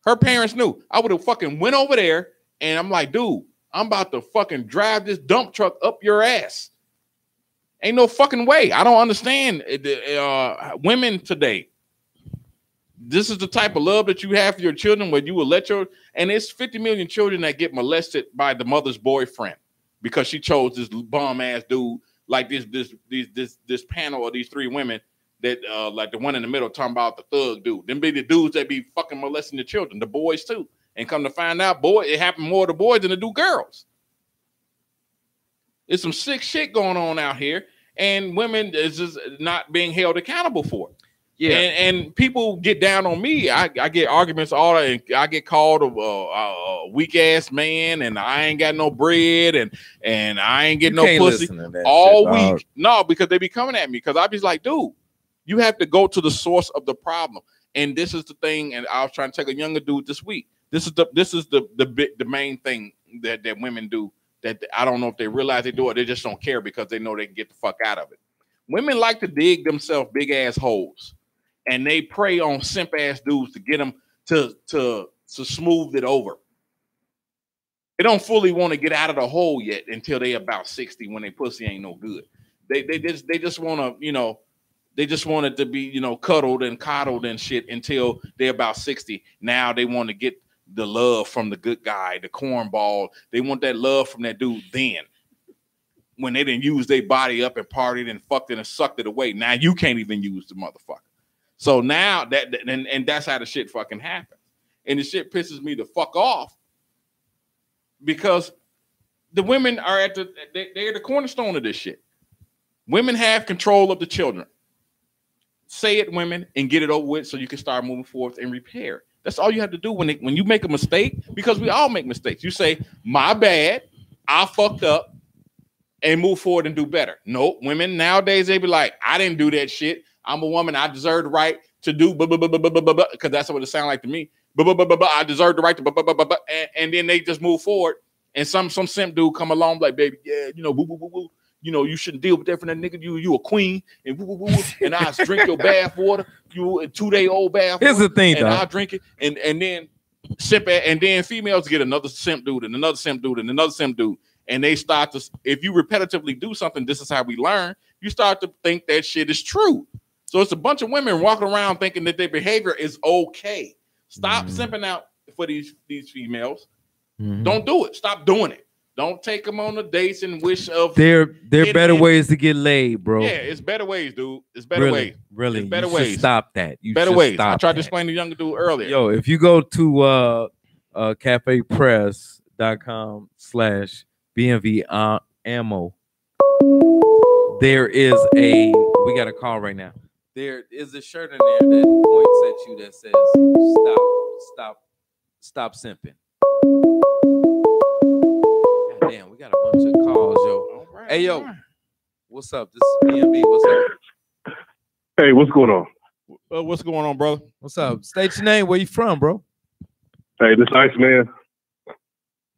Her parents knew. I would have fucking went over there and I'm like, dude, I'm about to fucking drive this dump truck up your ass. Ain't no fucking way. I don't understand women today. This is the type of love that you have for your children where you will let your, and it's 50 million children that get molested by the mother's boyfriend because she chose this bum ass dude, like this panel of these three women that like the one in the middle talking about the thug dude. Them be the dudes that be fucking molesting the children, the boys too. And come to find out, boy, it happened more to boys than to do girls. It's some sick shit going on out here, and women is just not being held accountable for it. Yeah, and people get down on me. I get arguments all and I get called a weak ass man, and I ain't got no bread, and I ain't getting no pussy all week. No, because they be coming at me because I be like, dude, you have to go to the source of the problem. And this is the thing. And I was trying to take a younger dude this week. This is the main thing that women do that I don't know if they realize they do it. They just don't care because they know they can get the fuck out of it. Women like to dig themselves big ass holes. And they prey on simp ass dudes to get them to smooth it over. They don't fully want to get out of the hole yet until they about 60 when they pussy ain't no good. They just want to, you know, they just want it to be, you know, cuddled and coddled and shit until they're about 60. Now they want to get the love from the good guy, the cornball. They want that love from that dude then. When they didn't use their body up and partied and fucked it and sucked it away. Now you can't even use the motherfucker. So now and that's how the shit fucking happens. And the shit pisses me the fuck off because the women are they're the cornerstone of this shit. Women have control of the children. Say it, women, and get it over with so you can start moving forward and repair. That's all you have to do when you make a mistake, because we all make mistakes. You say, my bad, I fucked up, and move forward and do better. No, women nowadays, they be like, I didn't do that shit. I'm a woman. I deserve the right to do because that's what it sounds like to me. I deserve the right to and then they just move forward. And some simp dude come along like, baby, yeah, you know, you know, you shouldn't deal with that from that nigga. You a queen, and and I drink your bath water. You a 2-day-old bath. Here's the thing, and though. I drink it, and then simp, and then females get another simp dude and another simp dude and another simp dude. And they start to, if you repetitively do something, this is how we learn. You start to think that shit is true. So it's a bunch of women walking around thinking that their behavior is okay. Stop simping out for these females. Don't do it. Stop doing it. Don't take them on the dates and wish of. There better ways to get laid, bro. Yeah, it's better ways, dude. It's better ways. Really, it's better you ways. Stop that. You better ways. Stop I tried that. to explain to the younger dude earlier. Yo, if you go to cafepress.com/BMV ammo, there is we got a call right now. There is a shirt in there that points at you that says stop simping. God damn, we got a bunch of calls, yo. Right, hey, yo, what's up? This is BMV. What's up? Hey, what's going on? What's going on, brother? What's up? State your name. Where you from, bro? Hey, this Ice Man.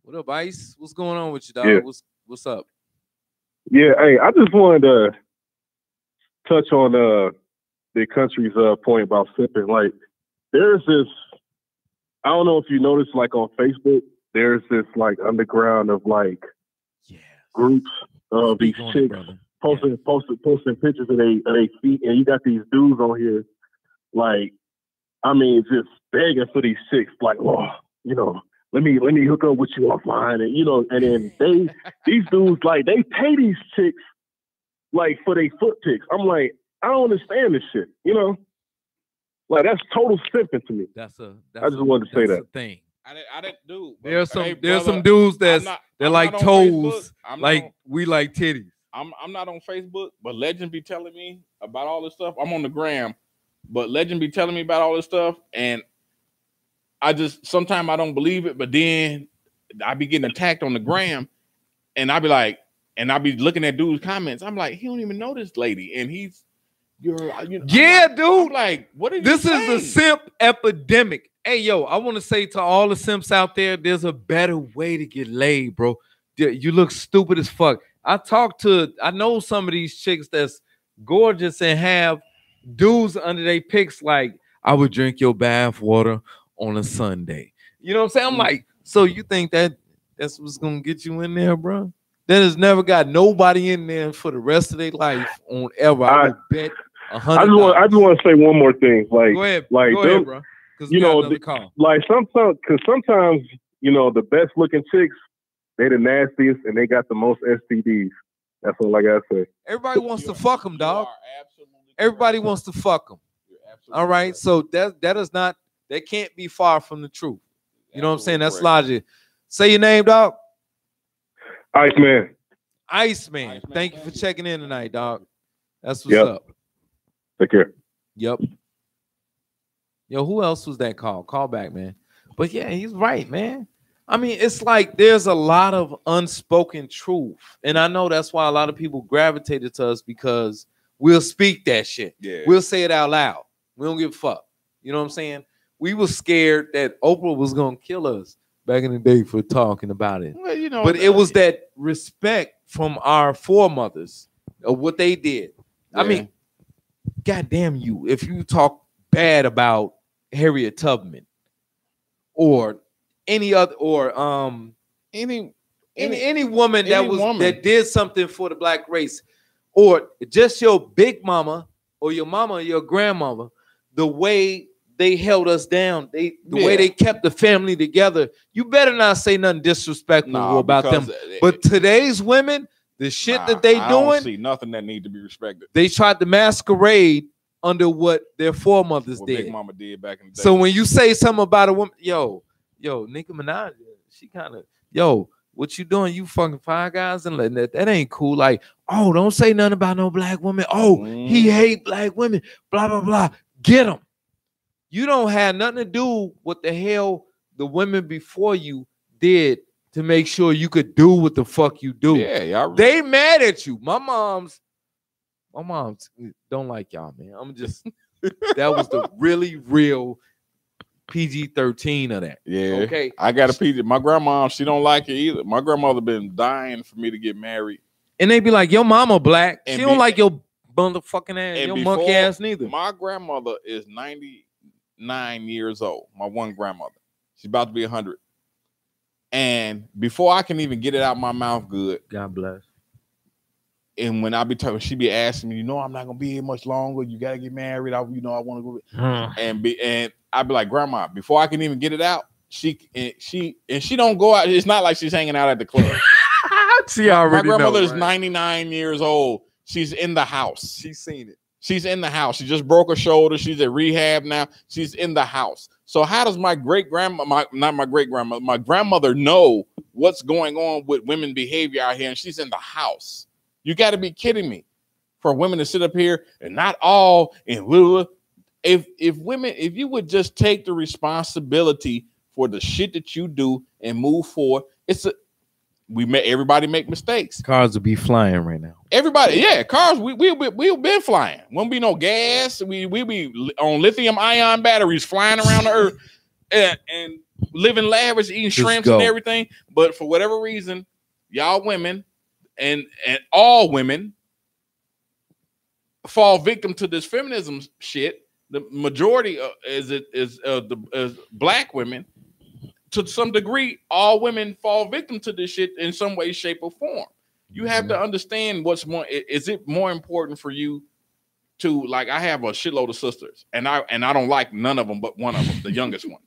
What up, Ice? What's going on with you, dog? Yeah. What's up? Yeah, hey, I just wanted to touch on the country's point about simping. Like, there's this, I don't know if you noticed, like on Facebook, there's this like underground of like groups of these chicks posting pictures of their feet, and you got these dudes on here, like, I mean, just begging for these chicks, like, oh, you know, let me hook up with you offline, and you know, and then these dudes, like, they pay these chicks like for their foot pics. I'm like, I don't understand this shit, you know, like that's total simping to me. I just wanted to say that thing. I didn't do. There's some dudes they're like toes, like we like titties. I'm not on Facebook, but Legend be telling me about all this stuff. I'm on the gram, but Legend be telling me about all this stuff, and I just sometimes I don't believe it, but then I be getting attacked on the gram, and I be like, and I be looking at dude's comments. I'm like, he don't even know this lady, and yeah, dude. I'm like, what are you This saying? is a simp epidemic. Hey, yo, I want to say to all the simps out there, there's a better way to get laid, bro. You look stupid as fuck. I know some of these chicks that's gorgeous and have dudes under their pics like, I would drink your bath water on a Sunday. You know what I'm saying? I'm like, so you think that's what's gonna get you in there, bro? That has never got nobody in there for the rest of their life on ever. I would bet $100. I just want to say one more thing. Like, go ahead, bro. You know, like sometimes, you know, the best looking chicks, they the nastiest and they got the most STDs. That's all I gotta say. Everybody wants to fuck them, dog. Everybody wants to fuck them. All right, so that can't be far from the truth. You know what I'm saying? That's logic. Say your name, dog. Iceman. Thank you for checking in tonight, dog. That's what's up. Take care. Yep. Yo, who else was that call? Call back, man. But yeah, he's right, man. I mean, it's like there's a lot of unspoken truth. And I know that's why a lot of people gravitated to us, because we'll speak that shit. Yeah. We'll say it out loud. We don't give a fuck. You know what I'm saying? We were scared that Oprah was going to kill us back in the day for talking about it. Well, you know, but it was that respect from our foremothers of what they did. Yeah. I mean, goddamn you, if you talk bad about Harriet Tubman or any other, or any woman that did something for the black race, or just your big mama or your mama or your grandmother, the way they held us down, the way they kept the family together, you better not say nothing disrespectful about them. But today's women, the shit that they doing, I don't see nothing that need to be respected. They tried to masquerade under what their foremothers did. Big mama did back in the day. So when you say something about a woman, yo, Nicki Minaj, she kind of, what you doing? You fucking Five Guys and letting that ain't cool. Like, oh, don't say nothing about no black women. Oh, he hate black women. Blah blah blah. Get him. You don't have nothing to do what the hell the women before you did to make sure you could do what the fuck you do. Yeah, they mad at you. My moms don't like y'all, man. I'm just that was the really real PG-13 of that. Yeah. Okay. I got a PG. My grandma, she don't like it either. My grandmother been dying for me to get married. And they be like, your mama black. She don't like your motherfucking ass, your monkey ass neither. My grandmother is 99 years old. My one grandmother. She's about to be 100. And before I can even get it out my mouth good. God bless. And when I be talking, she be asking me, I'm not gonna be here much longer. You gotta get married. I want to go. And I'd be like, Grandma, before I can even get it out, she don't go out. It's not like she's hanging out at the club. She already. My grandmother is 99 years old. She's in the house. She's seen it. She's in the house. She just broke her shoulder. She's at rehab now. She's in the house. So how does my grandmother know what's going on with women behavior out here? And she's in the house. You got to be kidding me. For women to sit up here and not all in if you would just take the responsibility for the shit that you do and move forward, everybody make mistakes. Cars would be flying right now. Everybody, cars. We've been flying. Won't be no gas. We be on lithium ion batteries flying around the earth and living lavish, eating shrimps and everything. But for whatever reason, y'all women and all women fall victim to this feminism shit. The majority is black women. To some degree, all women fall victim to this shit in some way, shape, or form. You have to understand what's more. Is it more important for you to, like, I have a shitload of sisters, and I don't like none of them but one of them, the youngest one,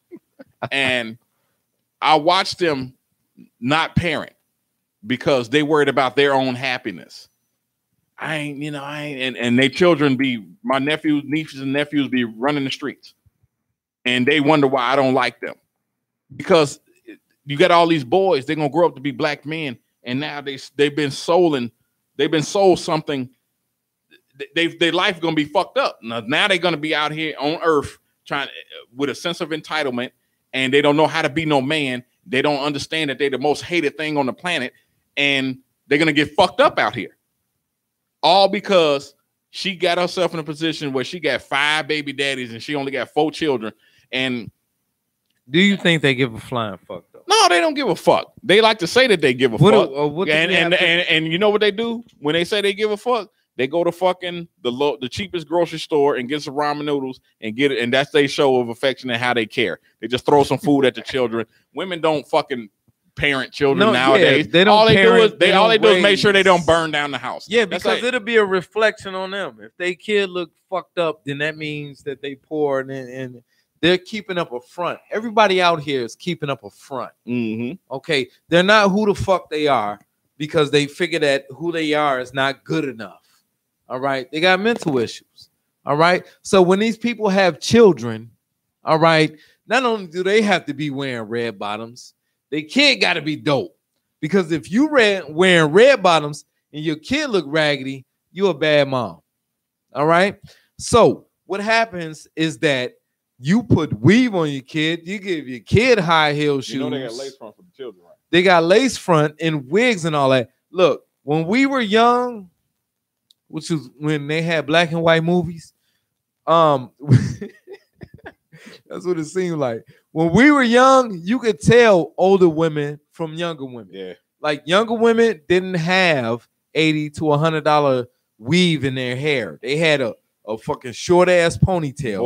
and I watch them not parent because they worried about their own happiness. And their children my nieces and nephews be running the streets, and they wonder why I don't like them. Because you got all these boys, they're gonna grow up to be black men, and now they've been sold something. Their life gonna be fucked up. Now they're gonna be out here on earth trying with a sense of entitlement, and they don't know how to be no man. they don't understand that they're the most hated thing on the planet, and they're gonna get fucked up out here. All because she got herself in a position where she got 5 baby daddies and she only got 4 children. And do you think they give a flying fuck though? No, they don't give a fuck. They like to say that they give a fuck. And you know what they do when they say they give a fuck? They go to fucking the cheapest grocery store and get some ramen noodles and get it, and that's their show of affection and how they care. They just throw some food at the children. Women don't fucking parent children nowadays. Yeah, they don't. All they do is make sure they don't burn down the house. Yeah, because it'll be a reflection on them. If they kid look fucked up, then that means that they poor and they're keeping up a front. Everybody out here is keeping up a front. Okay, they're not who the fuck they are because they figure that who they are is not good enough. All right, they got mental issues. All right, so when these people have children, all right, not only do they have to be wearing red bottoms, their kid got to be dope. Because if you wearing red bottoms and your kid look raggedy, you a bad mom. All right, so what happens is that you put weave on your kid, you give your kid high heel shoes. You know they got lace front for the children, right? They got lace front and wigs and all that. Look, when we were young, which is when they had black and white movies, that's what it seemed like. When we were young, you could tell older women from younger women. Yeah. Like younger women didn't have $80 to $100 weave in their hair. They had a fucking short ass ponytail.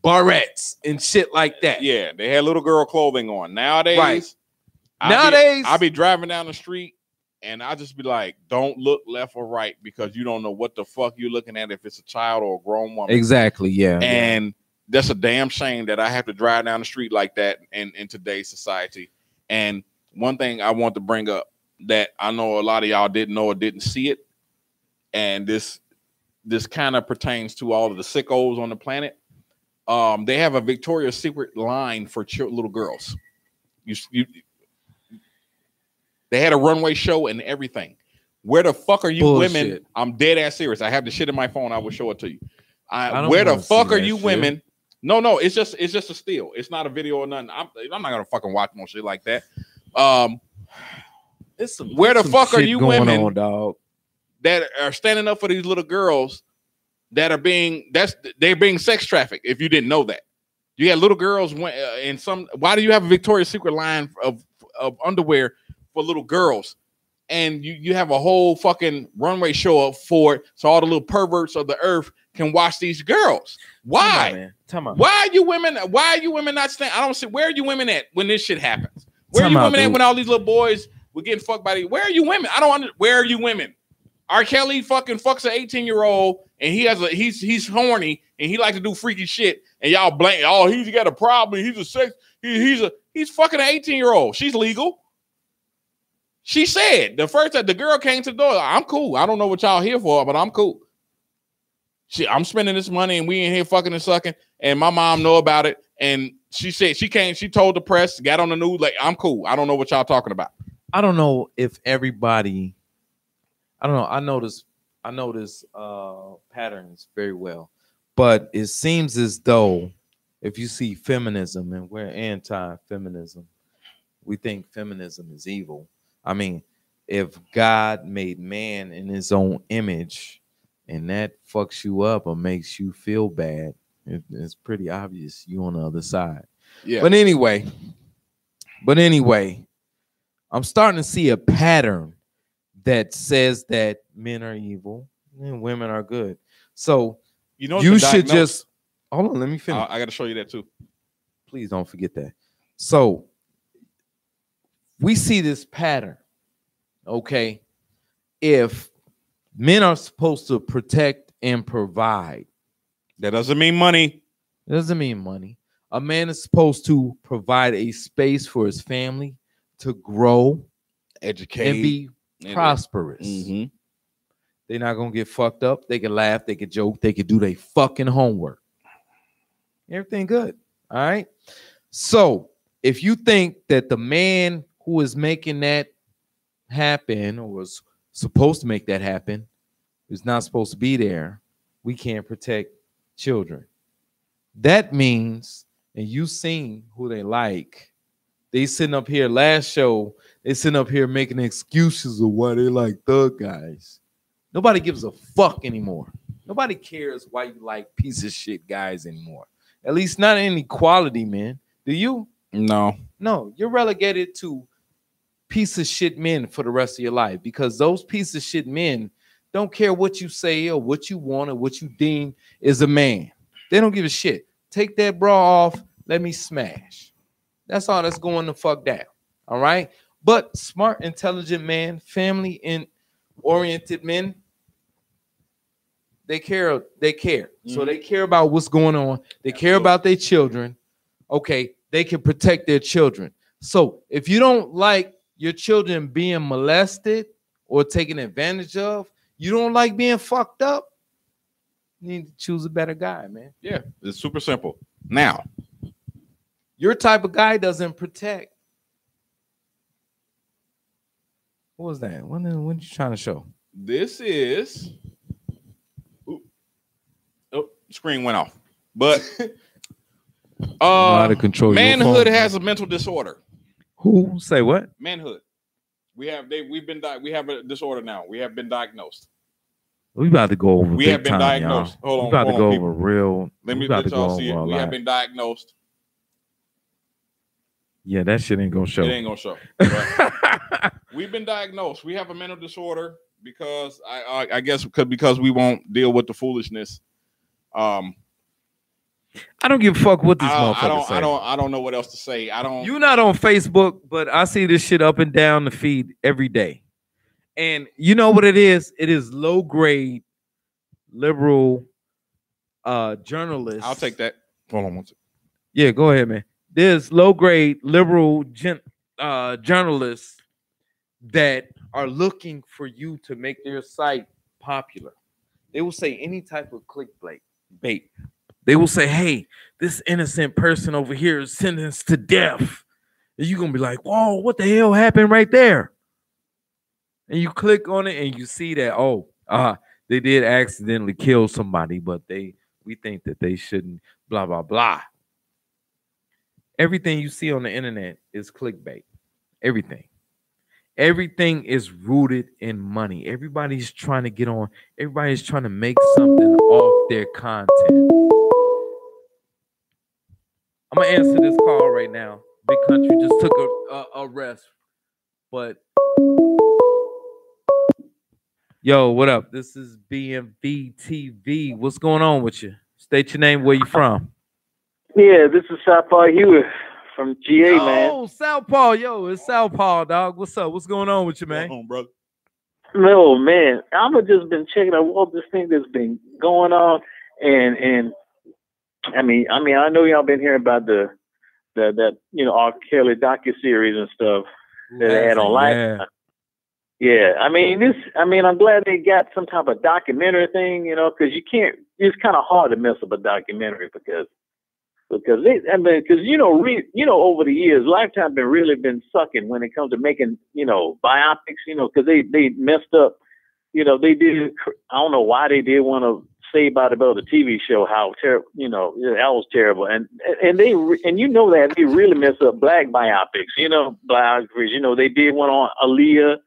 Barrettes and shit like that. Yeah, they had little girl clothing on. Nowadays, right. I'll be driving down the street and I just be like, don't look left or right because you don't know what the fuck you're looking at if it's a child or a grown woman. Exactly, yeah. And that's a damn shame that I have to drive down the street like that in today's society. And one thing I want to bring up that I know a lot of y'all didn't know or didn't see it, and this kind of pertains to all of the sickos on the planet. They have a Victoria's Secret line for little girls. They had a runway show and everything. Where the fuck are you women? I'm dead ass serious. I have the shit in my phone. I will show it to you. Where the fuck are you women? No, it's just a steal. It's not a video or nothing. I'm not gonna fucking watch no shit like that. Where the fuck are you women that are standing up for these little girls that are they're being sex trafficked? If you didn't know that, you got little girls in some. Why do you have a Victoria's Secret line of underwear for little girls? And you have a whole fucking runway show up for it, so all the little perverts of the earth can watch these girls. Why? Tell me. Why are you women not staying? I don't see. Where are you women at when this shit happens? Where are you women at when all these little boys were getting fucked by these? Where are you women? I don't where are you women? R. Kelly fucking fucks an 18-year-old and he's horny and he like to do freaky shit and y'all blame, oh, he's got a problem. He's fucking an 18-year-old. She's legal. She said the first time the girl came to the door, I'm cool. I don't know what y'all here for, but I'm cool. I'm spending this money and we in here fucking and sucking, and my mom know about it. And she said she told the press, got on the news, like, I'm cool. I don't know what y'all talking about. I don't know if everybody, I don't know. I know this patterns very well, but it seems as though if you see feminism, and we're anti-feminism, we think feminism is evil. I mean, if God made man in his own image and that fucks you up or makes you feel bad, it's pretty obvious you on the other side. Yeah. But anyway, I'm starting to see a pattern that says that men are evil and women are good. So you should just hold on. Let me finish. I got to show you that too. Please don't forget that. So we see this pattern. Okay, if men are supposed to protect and provide, that doesn't mean money. It doesn't mean money. A man is supposed to provide a space for his family to grow, educate, and be prosperous. Mm-hmm. They're not gonna get fucked up. They can laugh, they can joke, they can do their fucking homework. Everything good. All right. So if you think that the man who is making that happen or was supposed to make that happen is not supposed to be there, we can't protect children. That means, and you've seen who they they sitting up here last show. They sitting up here making excuses of why they like thug guys. Nobody gives a fuck anymore. Nobody cares why you like piece of shit guys anymore. At least not any quality, man. Do you? No. No, you're relegated to piece of shit men for the rest of your life because those piece of shit men don't care what you say or what you want or what you deem is a man. They don't give a shit. Take that bra off. Let me smash. That's all that's going the fuck down. All right. But smart, intelligent man, family and oriented men, they care. They care. So they care about what's going on. They care about their children. Okay. They can protect their children. So if you don't like your children being molested or taken advantage of, you don't like being fucked up, you need to choose a better guy, man. Yeah, it's super simple. Now, your type of guy doesn't protect. What was that? What are you trying to show? this is. Oh, screen went off. But how to control manhood has a mental disorder. Who say what? Manhood. We have a disorder now. We have been diagnosed. We about to go over. We have been diagnosed. Hold on. We about to go over real. Let me let y'all see it. We have been diagnosed. Yeah, that shit ain't gonna show. It ain't gonna show. But we've been diagnosed. We have a mental disorder because I guess because we won't deal with the foolishness. I don't give a fuck what these motherfuckers say. I don't know what else to say. You're not on Facebook, but I see this shit up and down the feed every day. And you know what it is? It is low grade liberal journalists. I'll take that. Hold on one second. Yeah, go ahead, man. There's low grade liberal journalists that are looking for you to make their site popular. They will say any type of clickbait. They will say, hey, this innocent person over here is sentenced to death. And you're going to be like, whoa, what the hell happened right there? And you click on it and you see that, they did accidentally kill somebody, but we think that they shouldn't, blah, blah, blah. Everything you see on the internet is clickbait. Everything. Everything is rooted in money. Everybody's trying to get on. Everybody's trying to make something off their content. I'm going to answer this call right now. Big Country just took a rest. But, yo, what up? This is BMVTV. What's going on with you? State your name, where you from? Yeah, this is Southpaw Hewitt from GA, man. Oh, Southpaw. Yo, it's Southpaw, dog. What's up? What's going on with you, man? Come on, brother. No, man. I've just been checking out all this thing that's been going on. And I mean, I know y'all been hearing about that R. Kelly docuseries and stuff that they had online. Yeah. I mean, I'm glad they got some type of documentary thing, because it's kind of hard to mess up a documentary because over the years, Lifetime been sucking when it comes to making, biopics, because they messed up, they did, I don't know why they did want to say about the TV show, how terrible, that was terrible. And they really messed up black biopics, biographies, they did one on Aaliyah.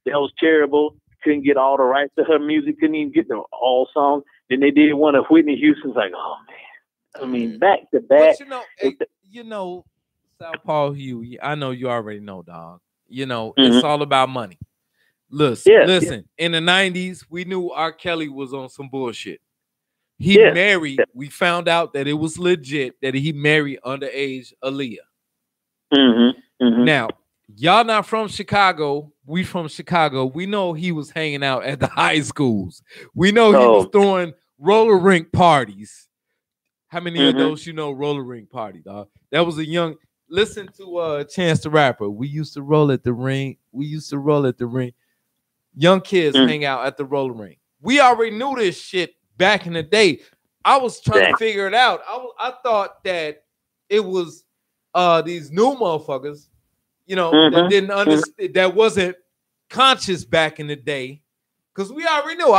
That was terrible. Couldn't get all the rights to her music. Couldn't even get the all songs. Then they did one of Whitney Houston's. Like, oh man. I mean, back to back. But Southpaw Hugh. I know you already know, dog. It's all about money. Listen. In the 90s, we knew R. Kelly was on some bullshit. He married. We found out that it was legit that he married underage Aaliyah. Now, y'all not from Chicago. We from Chicago. We know he was hanging out at the high schools. We know he was throwing roller rink parties. How many of those roller rink party, dog? That was a young. Listen to Chance the Rapper. We used to roll at the ring. Young kids hang out at the roller rink. We already knew this shit back in the day. I was trying to figure it out. I thought that it was these new motherfuckers, that didn't understand, that wasn't conscious back in the day. Because we already knew.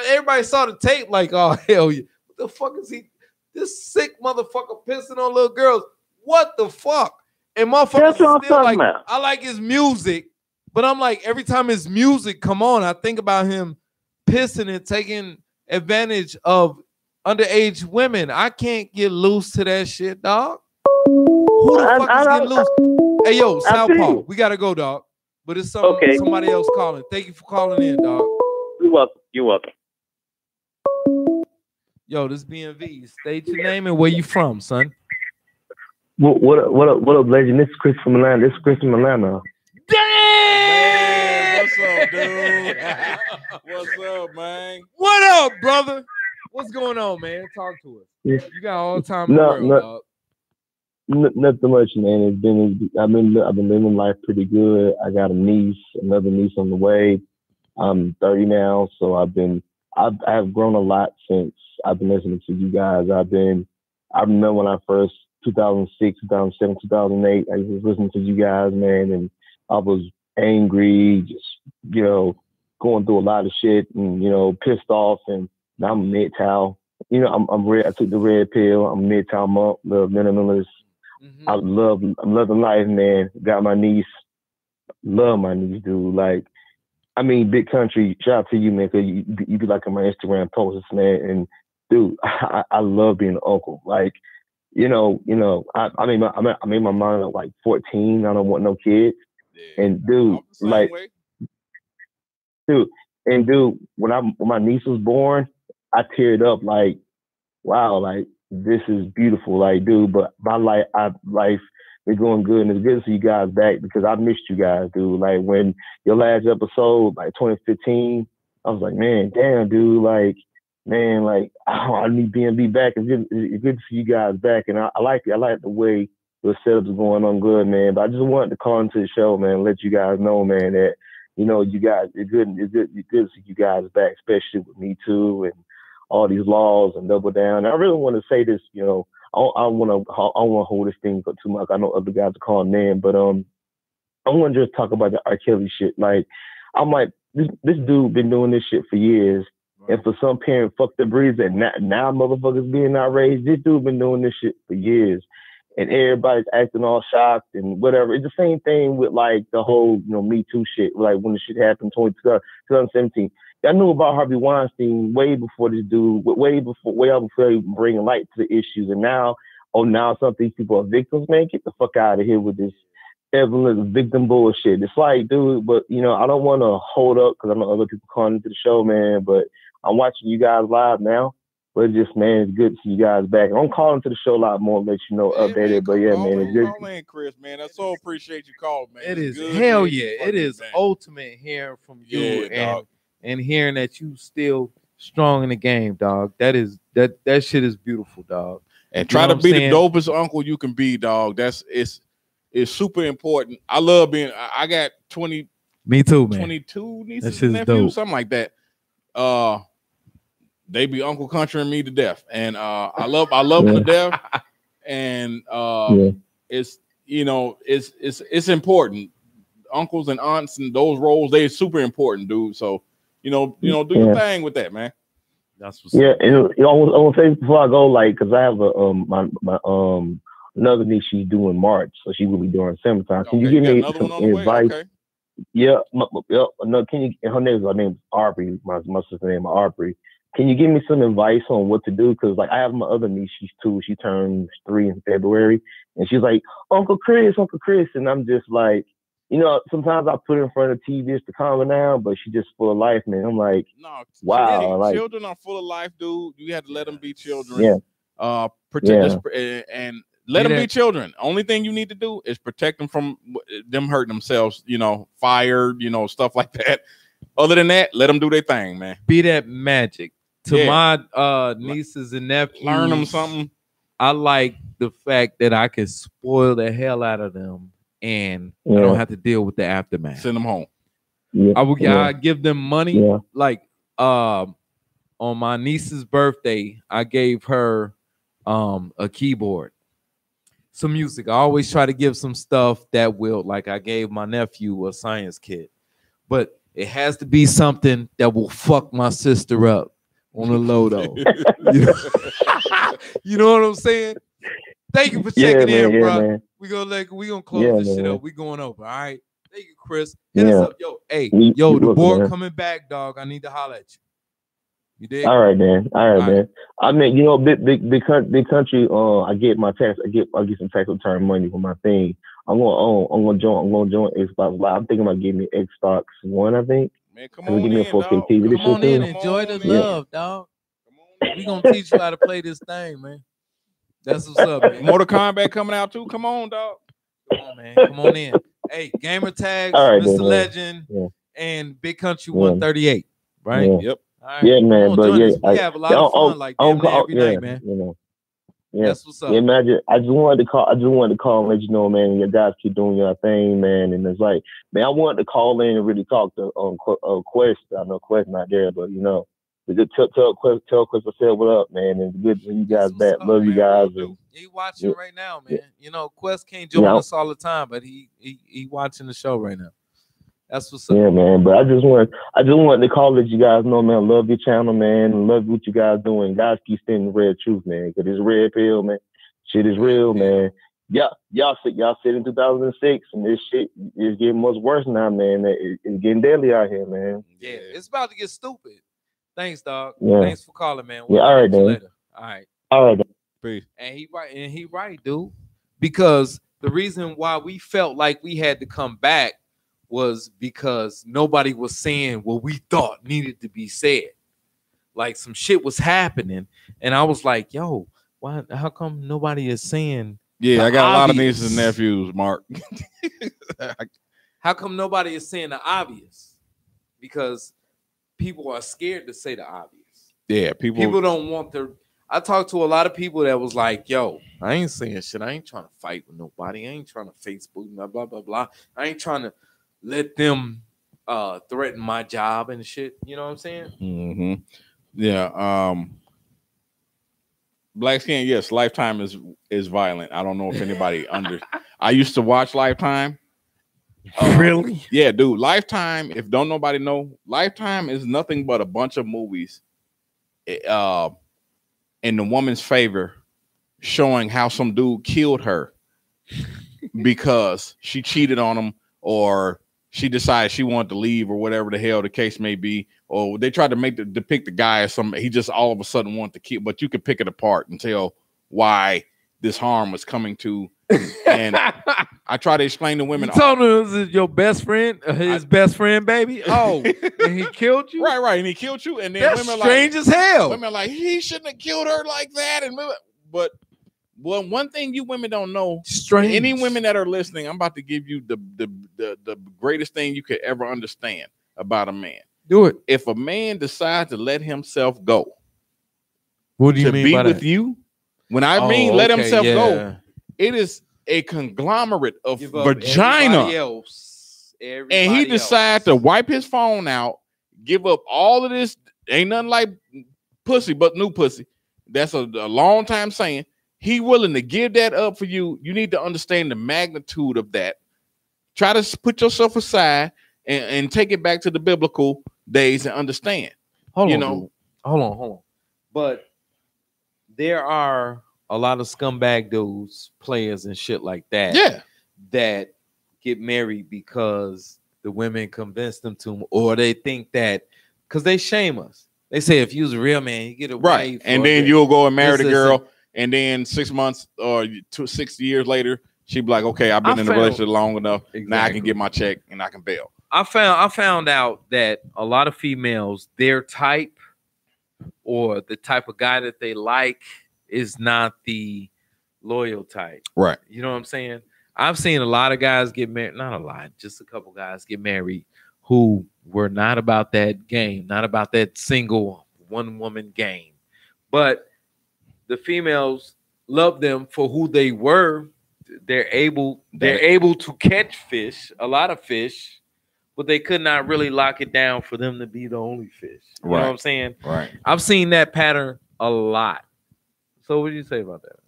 Everybody saw the tape like, oh, hell yeah. What the fuck is he? This sick motherfucker pissing on little girls. What the fuck? And motherfuckers That's what I'm still talking like, about. I like his music, but I'm like, every time his music come on, I think about him pissing and taking advantage of underage women. I can't get loose to that shit, dog. Who the fuck is getting loose? Hey, yo, Southpaw, we gotta go, dog. But it's somebody else calling. Thank you for calling in, dog. You're welcome. You're welcome. Yo, this BMV. State your name and where you from, son. What up, legend? This is Chris from Atlanta. Damn! What's up, dude? What's up, man? What up, brother? What's going on, man? Talk to us. Yeah. You got all the time in the world, dog. Nothing much, man. I've been living life pretty good. I got another niece on the way. I'm 30 now, so I've grown a lot since I've been listening to you guys. I remember when I first 2006, 2007, 2008, I was listening to you guys, man, and I was angry, just, going through a lot of shit and, pissed off, and now I'm MGTOW. I'm red. I took the red pill. I'm MGTOW monk, the minimalist. Mm-hmm. I'm loving life, man. Got my niece. Love my niece, dude. Like, I mean, Big Country, shout out to you, man, because you be like on my Instagram posts, man. And dude, I love being an uncle. Like, I made my mind at like 14. I don't want no kids. Yeah. And dude, like, dude, when my niece was born, I teared up like, wow, like this is beautiful, like, dude. But my life is going good, and it's good to see you guys back because I missed you guys, dude. Like when your last episode, like 2015, I was like, man, damn, dude, like, man, like I need BMV back. It's good to see you guys back, and I like it. I like the way the setup's going on good, man. But I just wanted to call into the show, man, and let you guys know, man, that you guys, it's good to see you guys back, especially with Me Too and all these laws and double down. And I really want to say this, I don't want to hold this thing for too much. I know other guys are calling in, but I want to just talk about the R. Kelly shit. Like, I'm like, this dude been doing this shit for years. Right. And for some parent, fuck the breeze, and now motherfuckers being outraged. This dude been doing this shit for years. And everybody's acting all shocked and whatever. It's the same thing with like the whole, Me Too shit. Like when the shit happened in 2017. I knew about Harvey Weinstein way before this dude, way out before he bringing light to the issues. And now some of these people are victims, man. Get the fuck out of here with this Evelyn victim bullshit. It's like, dude, but I don't want to hold up because I know other people calling into the show, man. But I'm watching you guys live now. But just, man, it's good to see you guys back. I'm calling to the show a lot more, let you know, updated. Man, but yeah, man, it's good. Call in, Chris, man. I so appreciate you calling, man. It is hell yeah. It is ultimate hearing from you and hearing that you still strong in the game, dog. That shit is beautiful, dog. And try to be the dopest uncle you can be, dog. It's super important. I love being. I got 20. Me too, man. 22 nieces and nephews, something like that. They be Uncle Country and me to death, and I love them to death. And it's important. Uncles and aunts and those roles, they're super important, dude. So do your thing with that, man. That's what's up. And I want to say before I go, like, because I have my another niece she's due in March, so she will be during summertime. Can you give me some advice? Okay. Yeah, no. Can you? Her name is Aubrey. My sister's name is Aubrey. Can you give me some advice on what to do? Because like I have my other niece, she's 2. She turns 3 in February, and she's like, Uncle Chris, and I'm just like, sometimes I put her in front of the TV to calm her down, but she's just full of life, man. I'm like, no, wow, like, children are full of life, dude. You have to let them be children. Yeah. Protect and let them be children. Only thing you need to do is protect them from them hurting themselves. Fire, stuff like that. Other than that, let them do their thing, man. Be that magic. To my nieces and nephews, learn them something. I like the fact that I can spoil the hell out of them, and I don't have to deal with the aftermath. Send them home. I give them money. Yeah. Like on my niece's birthday, I gave her a keyboard, some music. I always try to give some stuff that will, like I gave my nephew a science kit, but it has to be something that will fuck my sister up on the low though. You know what I'm saying? Thank you for checking in, bro. Man. We gonna close Yeah, this shit man. up. We going over. All right. Thank you, Chris. Hit us Yeah. up. Yo, hey, We the look, board man. coming back, dog. I need to holler at you. You dig? All right, man. All right, All right. man. I mean, you know, big country. I get my tax. I get some tax return money for my thing. I'm gonna join Xbox Live. I'm thinking about getting me Xbox One. I think. Man, come Can we on give me a in, 4K dog. TV this Come on year in, too? enjoy the Come on in. love, dog. Come on in. We gonna teach you how to play this thing, man. That's what's up, man. Mortal Kombat coming out too. Come on, dog. Come on, man. Come on in. Hey, Gamer Tags, All right, Mr. then, man. Legend, Yeah. and Big Country Yeah. 138. Right? Yeah. Yep. All right. Yeah, Come man. on, But join yeah, us. We have a lot of fun like damn near every night, man. You know. Yeah. That's what's up. Yeah, man. I just wanted to call. And let you know, man. You guys keep doing your thing, man. And it's like, man, I wanted to call in and really talk to Quest. I know Quest not there, but you know, tell Quest I said what up, man. And it's good to see you guys That's back. what's up, Love you man. guys. Will do. And, He watching Yeah. right now, man. Yeah. You know, Quest can't join Yeah. us all the time, but he watching the show right now. That's what's up. yeah, man. But I just wanted to call let you guys know, man. Love your channel, man. Love what you guys doing. Guys keep spinning the red truth, man. Cause it's red pill, man. Shit is real, man. Yeah, y'all said in 2006, and this shit is getting much worse now, man. It's getting deadly out here, man. Yeah, it's about to get stupid. Thanks, dog. Yeah. Thanks for calling, man. Yeah, all right, holler at you man. later. All right. All right. Peace. And he right, dude. Because the reason why we felt like we had to come back was because nobody was saying what we thought needed to be said. Like some shit was happening, and I was like, "Yo, why? How come nobody is saying?" Yeah, the I got a lot of obvious? nieces and nephews, Mark. How come nobody is saying the obvious? Because people are scared to say the obvious. Yeah, People don't want their. I talked to a lot of people that was like, "Yo, I ain't saying shit. I ain't trying to fight with nobody. I ain't trying to Facebook, blah blah blah blah. I ain't trying to let them threaten my job and shit." You know what I'm saying? Mm-hmm. Yeah. Black Skin, yes, Lifetime is violent. I don't know if anybody I used to watch Lifetime. Really? Yeah, dude. Lifetime, if don't nobody know, Lifetime is nothing but a bunch of movies in the woman's favor, showing how some dude killed her because she cheated on him, or she decided she wanted to leave, or whatever the hell the case may be. Or they tried to depict the guy as some, he just all of a sudden wanted to kill, but you could pick it apart and tell why this harm was coming to. And I try to explain to women. You told him it was your best friend, his best friend, baby. Oh, and he killed you? Right. And he killed you. And then That's women strange as hell. Women are like, he shouldn't have killed her like that. And but one thing you women don't know, Strange. Any women that are listening, I'm about to give you the greatest thing you could ever understand about a man. Do it. If a man decides to let himself go, What do you to mean be by with that? you, when I mean let himself yeah. go, it is a conglomerate of Give up vagina. everybody else. And he decides to wipe his phone out, give up all of this. Ain't nothing like pussy but new pussy. That's a long time saying. He willing to give that up for you. You need to understand the magnitude of that. Try to put yourself aside and take it back to the biblical days and understand. Hold you on, know, dude. Hold on. But there are a lot of scumbag dudes, players and shit like that. Yeah. That get married because the women convince them to, or they think that because they shame us. They say if you was a real man, you get a right. wife. And then you'll go and marry the girl, and then 6 months or 6 years later, she'd be like, "Okay, I've been in a relationship long enough. Exactly. Now I can get my check and I can bail." I found out that a lot of females, their type or the type of guy that they like is not the loyal type. Right. You know what I'm saying? I've seen a lot of guys get married, not a lot, just a couple guys get married who were not about that game, not about that single one woman game. But the females love them for who they were. They're able to catch fish, a lot of fish, but they could not really lock it down for them to be the only fish. You know what I'm saying? Right. I've seen that pattern a lot. So what do you say about that?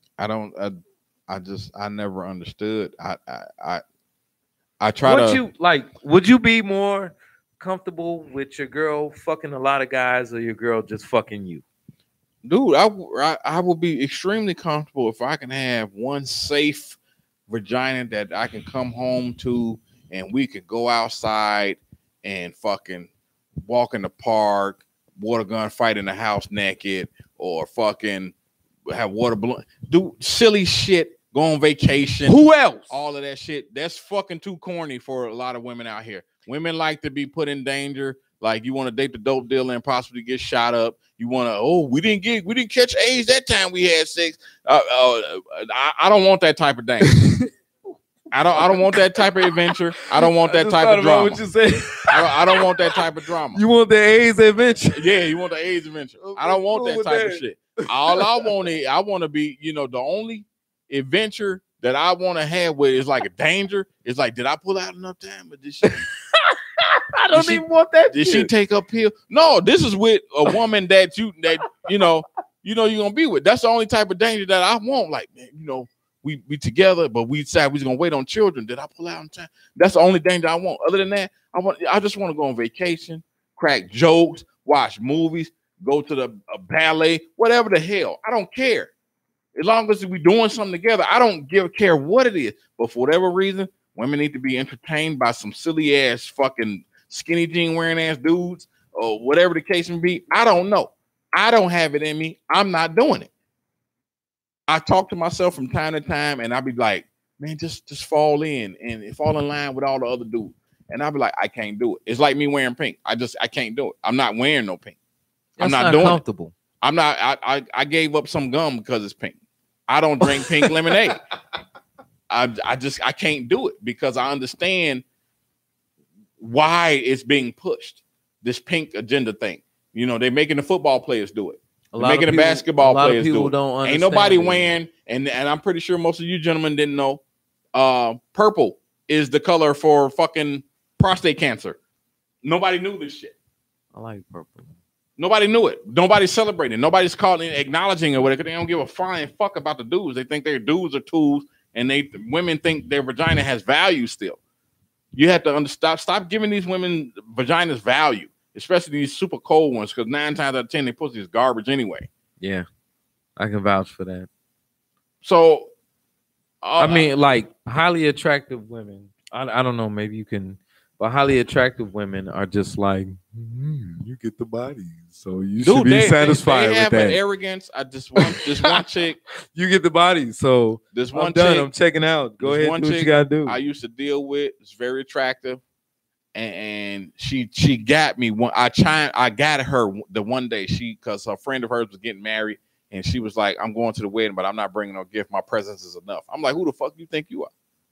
I never understood. I try would you be more comfortable with your girl fucking a lot of guys or your girl just fucking you? Dude, I will be extremely comfortable if I can have one safe vagina that I can come home to and we could go outside and fucking walk in the park, water gun fight in the house naked, or fucking have water balloon, do silly shit, go on vacation. Who else? All of that shit. That's fucking too corny for a lot of women out here. Women like to be put in danger. Like you want to date the dope dealer and possibly get shot up. You want to, we didn't catch AIDS that time we had sex. I don't want that type of danger. I don't want that type of adventure. I don't want that type of drama. What you said. I don't want that type of drama. You want the AIDS adventure? Yeah, you want the AIDS adventure. I don't want that type of shit. All I want to be, the only adventure that I want to have with is like a danger. It's like, did I pull out enough time? But did she? I don't even want that. Did she take a pill? No, this is with a woman that you're gonna be with. That's the only type of danger that I want. Like, man, we together, but we decide we're gonna wait on children. Did I pull out in time? That's the only danger I want. Other than that, I just want to go on vacation, crack jokes, watch movies, go to the ballet, whatever the hell. I don't care. As long as we're doing something together, I don't care what it is. But for whatever reason, women need to be entertained by some silly ass fucking skinny jean wearing ass dudes or whatever the case may be. I don't know. I don't have it in me. I'm not doing it. I talk to myself from time to time and I'll be like, man, just fall in and fall in line with all the other dudes. And I'll be like, I can't do it. It's like me wearing pink. I can't do it. I'm not wearing no pink. I'm not doing comfortable. I'm not, I gave up some gum because it's pink. I don't drink pink lemonade. I can't do it because I understand why it's being pushed. This pink agenda thing. They're making the football players do it. They're making the basketball players do it. Ain't nobody wearing, and I'm pretty sure most of you gentlemen didn't know, purple is the color for fucking prostate cancer. Nobody knew this shit. I like purple. Nobody knew it. Nobody's celebrating. Nobody's calling, acknowledging it. They don't give a flying fuck about the dudes. They think their dudes are tools, and women think their vagina has value still. You have to stop giving these women vaginas value, especially these super cold ones, because 9 times out of 10 they pussy is garbage anyway. Yeah, I can vouch for that. So, I mean, like highly attractive women. I don't know. Maybe you can. But highly attractive women are just like, you get the body, so you should be satisfied they have with that. An arrogance. I just want this one chick. You get the body, so this one I'm done. chick, I'm checking out. Go ahead, and do what you gotta do. I used to deal with. It's very attractive, and she got me. I got her the one day because a friend of hers was getting married, and she was like, "I'm going to the wedding, but I'm not bringing no gift. My presence is enough." I'm like, "Who the fuck you think you are?"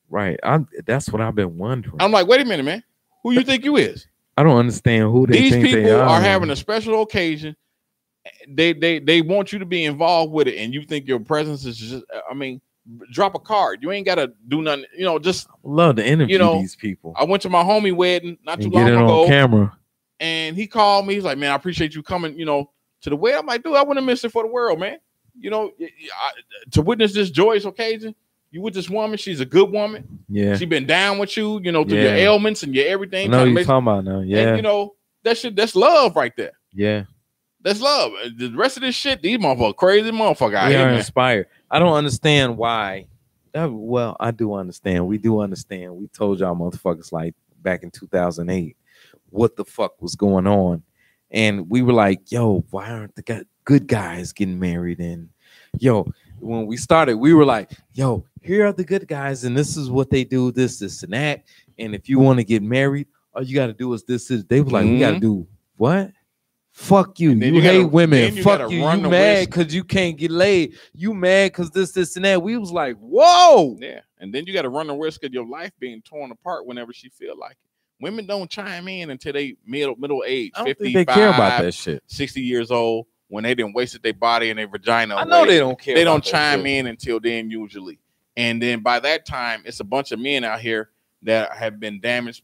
Right. That's what I've been wondering. I'm like, "Wait a minute, man. Who you think you is?" I don't understand who they think people they are having a special occasion. They want you to be involved with it, and you think your presence is just. I mean, drop a card. You ain't gotta do nothing. Just I love to interview these people. I went to my homie wedding not too long ago. Get it on camera. And he called me. He's like, "Man, I appreciate you coming. To the wedding." I'm like, "Dude, I wouldn't miss it for the world, man. To witness this joyous occasion." You with this woman, she's a good woman. Yeah. She been down with you, through your ailments and your everything. I know you're talking about now. Yeah. And, that's love right there. Yeah. That's love. The rest of this shit, these motherfuckers, crazy motherfucker out here. They are inspired. I don't understand why. Well, I do understand. We do understand. We told y'all motherfuckers like back in 2008 what the fuck was going on. And we were like, yo, why aren't the good guys getting married? And yo, when we started, we were like, yo, here are the good guys, and this is what they do, this, and that. And if you want to get married, all you got to do is this. They were like, we got to do what? Fuck you. You hate women. Fuck you. You mad because you can't get laid. You mad because this, and that. We was like, whoa. Yeah. And then you got to run the risk of your life being torn apart whenever she feel like it. Women don't chime in until they middle age, I don't 55, think they care about that shit. 60 years old, when they didn't wasted their body and their vagina. I know they don't care. They don't chime in until then usually. And then by that time, it's a bunch of men out here that have been damaged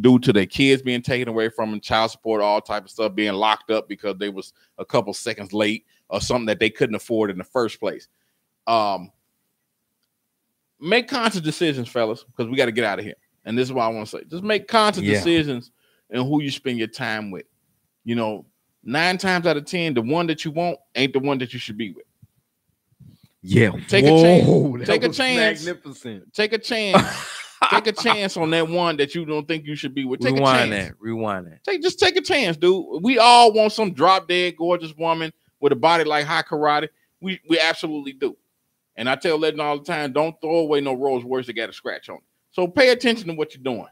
due to their kids being taken away from them, child support, all type of stuff, being locked up because they was a couple seconds late or something that they couldn't afford in the first place. Make conscious decisions, fellas, because we got to get out of here. And this is what I want to say. Just make conscious decisions in who you spend your time with. 9 times out of 10, the one that you want ain't the one that you should be with. Yeah. Take a chance. Whoa, Take a was chance. Magnificent. Take a chance. Take a chance on that one that you don't think you should be with. Take Rewind a chance. that. Rewind that. Just take a chance, dude. We all want some drop dead gorgeous woman with a body like high karate. We absolutely do. And I tell Legend all the time, don't throw away no Rolls Royce that got a scratch on it. So pay attention to what you're doing.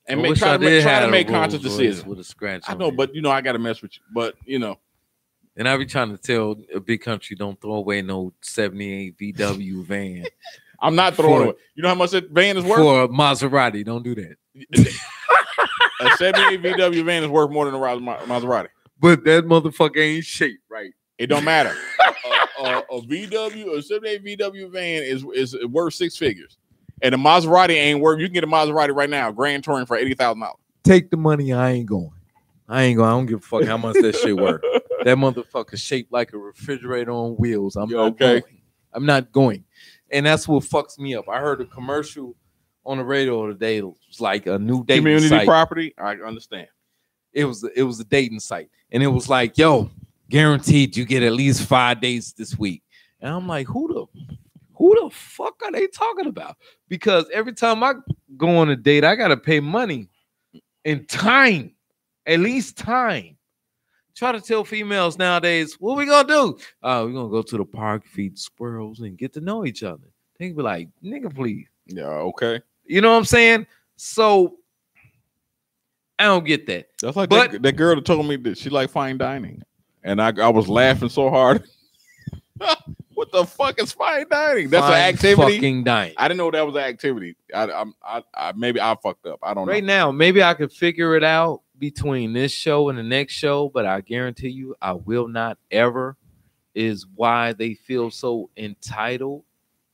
And try to make conscious decisions. With a scratch. I know, but I gotta mess with you. But and I be trying to tell a big country, don't throw away no 78 VW van. I'm not throwing away. You know how much that van is worth? For a Maserati, don't do that. A 78 VW van is worth more than a Maserati. But that motherfucker ain't shaped right. It don't matter. A 78 VW van is worth 6 figures. And a Maserati ain't worth. You can get a Maserati right now, Grand Touring for $80,000. Take the money. I ain't going. I don't give a fuck how much that shit worth. That motherfucker shaped like a refrigerator on wheels. I'm not going. And that's what fucks me up. I heard a commercial on the radio today. It was like a new dating community site. Property. I understand. It was a dating site, and it was like, yo, guaranteed you get at least 5 dates this week. And I'm like, who the fuck are they talking about? Because every time I go on a date, I gotta pay money and time, at least time. Try to tell females nowadays, what we gonna do? We're gonna go to the park, feed squirrels, and get to know each other. They be like, nigga, please. Yeah, okay. You know what I'm saying? So I don't get that. That's like that girl that told me that she like fine dining. And I was laughing so hard. What the fuck is fine dining? That's an activity. Fucking dining. I didn't know that was an activity. I maybe I fucked up. I don't know. Right now, maybe I could figure it out between this show and the next show, but I guarantee you I will not ever. Is why they feel so entitled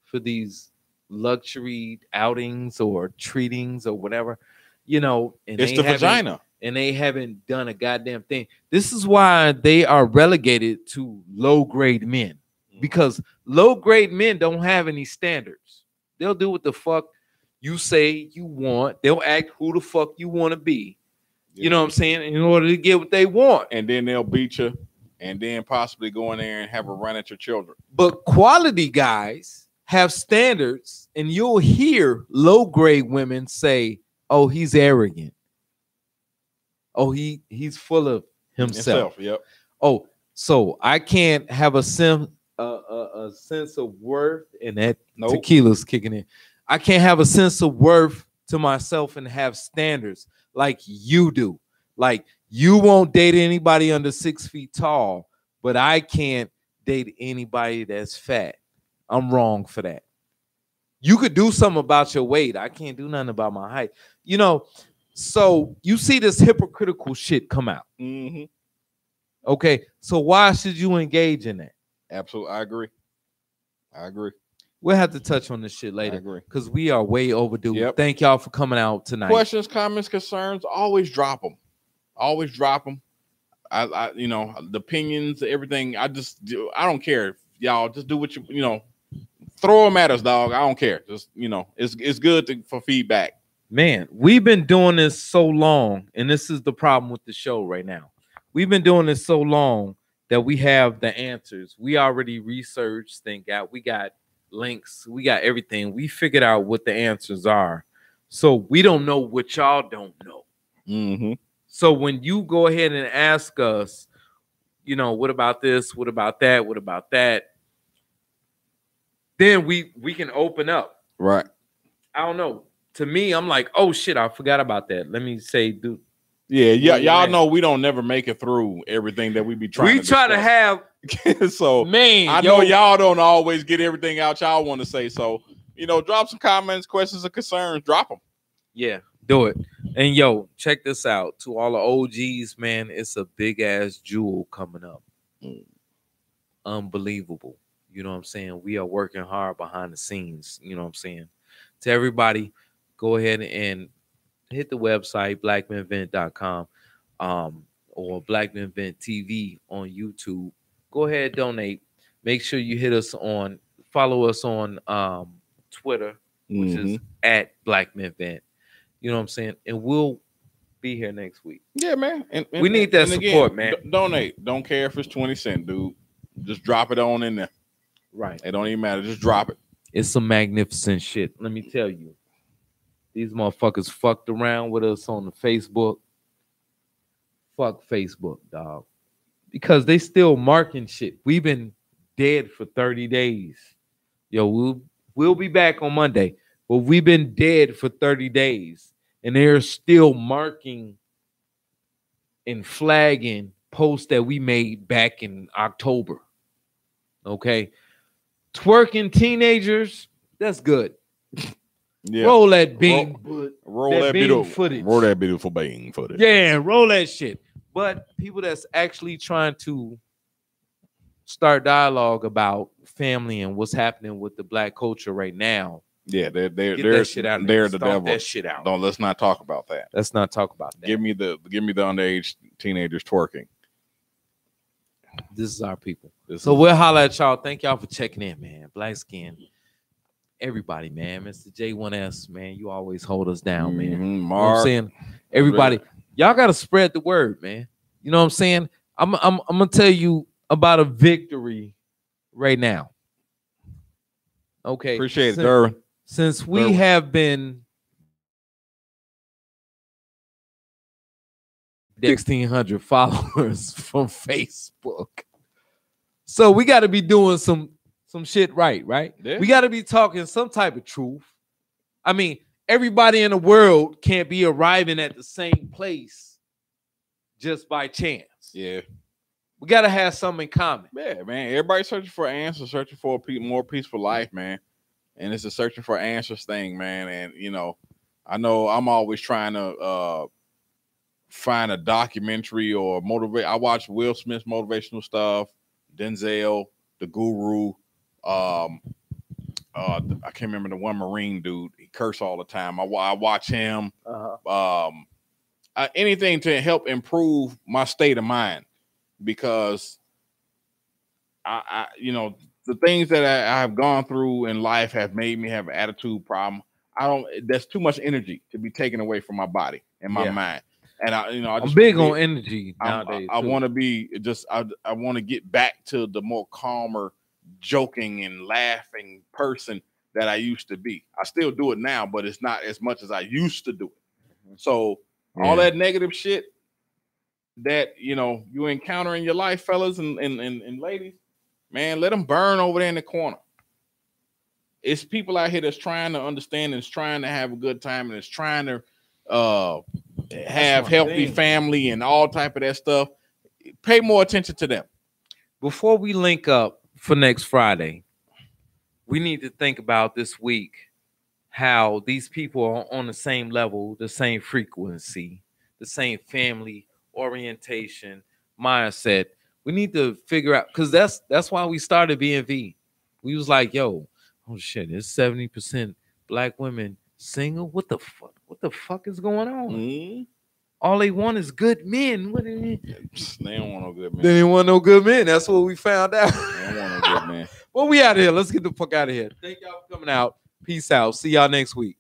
for these luxury outings or treatings or whatever, and it's the vagina. And they haven't done a goddamn thing. This is why they are relegated to low-grade men. Because low-grade men don't have any standards. They'll do what the fuck you say you want. They'll act who the fuck you want to be. Yeah. You know what I'm saying? In order to get what they want. And then they'll beat you and then possibly go in there and have a run at your children. But quality guys have standards, and you'll hear low-grade women say, oh, he's arrogant. Oh, he's full of himself. Yep. Oh, so I can't have a sense of worth, and that tequila's kicking in. I can't have a sense of worth to myself and have standards like you do. Like you won't date anybody under 6 feet tall, but I can't date anybody that's fat. I'm wrong for that. You could do something about your weight. I can't do nothing about my height. So you see this hypocritical shit come out. Mm-hmm. Okay, so why should you engage in that? Absolutely, I agree. We'll have to touch on this shit later. I agree. Because we are way overdue. Yep. Thank y'all for coming out tonight. Questions, comments, concerns, always drop them. Always drop them. I the opinions, everything. I don't care. Y'all just do what throw them at us, dog. I don't care. Just, it's good for feedback. Man, we've been doing this so long, and this is the problem with the show right now. We've been doing this so long that we have the answers. We already researched and we got links. We got everything. We figured out what the answers are. So we don't know what y'all don't know. Mm-hmm. So when you go ahead and ask us, what about this? What about that? What about that? Then we can open up. Right. I don't know. To me, I'm like, oh shit, I forgot about that. Let me say, dude. Yeah, y'all know we don't never make it through everything that we be trying. We try to have. So man, I know y'all don't always get everything out y'all want to say. So drop some comments, questions, or concerns. Drop them. Yeah, do it. And check this out. To all the OGs, man, it's a big ass jewel coming up. Unbelievable. You know what I'm saying? We are working hard behind the scenes. You know what I'm saying? To everybody, go ahead and hit the website, BlackMenVent.com, or BlackMenVentTV on YouTube. Go ahead, donate. Make sure you follow us on Twitter, which is at BlackMenVent. You know what I'm saying? And we'll be here next week. Yeah, man. And we need that support, man. Donate. Don't care if it's 20 cents, dude. Just drop it on in there. Right. It don't even matter. Just drop it. It's some magnificent shit. Let me tell you. These motherfuckers fucked around with us on the Facebook. Fuck Facebook, dog. Because they still marking shit. We've been dead for 30 days. Yo, we'll be back on Monday. But we've been dead for 30 days. And they're still marking and flagging posts that we made back in October. Okay. Twerking teenagers, that's good. Yeah. Roll that bean. Roll that that bean beautiful footage. Roll that beautiful bean footage. Yeah, roll that shit. But people that's actually trying to start dialogue about family and what's happening with the black culture right now. Yeah, they're that shit out. They're the Stomp devil. that shit out. Don't let's not talk about that. Let's not talk about that. Give me the underage teenagers twerking. This is our people. So we'll holler at y'all. Thank y'all for checking in, man. Black skin. Everybody, man. Mr. J1S, man. You always hold us down, man. Mm-hmm. You know what I'm saying? Everybody, y'all gotta spread the word, man. You know what I'm saying? I'm gonna tell you about a victory right now. Okay. Appreciate it, Durwin. Since we have been 1,600 followers from Facebook. So we got to be doing some shit right? Yeah. We got to be talking some type of truth. I mean, everybody in the world can't be arriving at the same place just by chance. Yeah. We got to have something in common. Yeah, man. Everybody's searching for answers, searching for a more peaceful life, man. And it's a searching for answers thing, man. And, you know I'm always trying to find a documentary or motivate. I watch Will Smith's motivational stuff, Denzel, the Guru. I can't remember the one Marine dude. He curse all the time. I watch him. Anything to help improve my state of mind, because I the things that I have gone through in life have made me have an attitude problem. There's too much energy to be taken away from my body and my mind. And I'm big on energy nowadays. I want to be I want to get back to the more calmer, joking and laughing person that I used to be. I still do it now, but it's not as much as I used to do it. So all that negative shit that you encounter in your life, fellas and ladies, man, let them burn over there in the corner. It's people out here that's trying to understand and is trying to have a good time and is trying to have healthy family and all type of that stuff. Pay more attention to them. Before we link up for next Friday, we need to think about this week how these people are on the same level, the same frequency, the same family orientation, mindset. We need to figure out, because that's why we started BMV. We was like, yo, oh shit, it's 70% black women single. What the fuck is going on? Mm-hmm. All they want is good men. They don't want no good men. They didn't want no good men. That's what we found out. They don't want no good men. Well, we out of here. Let's get the fuck out of here. Thank y'all for coming out. Peace out. See y'all next week.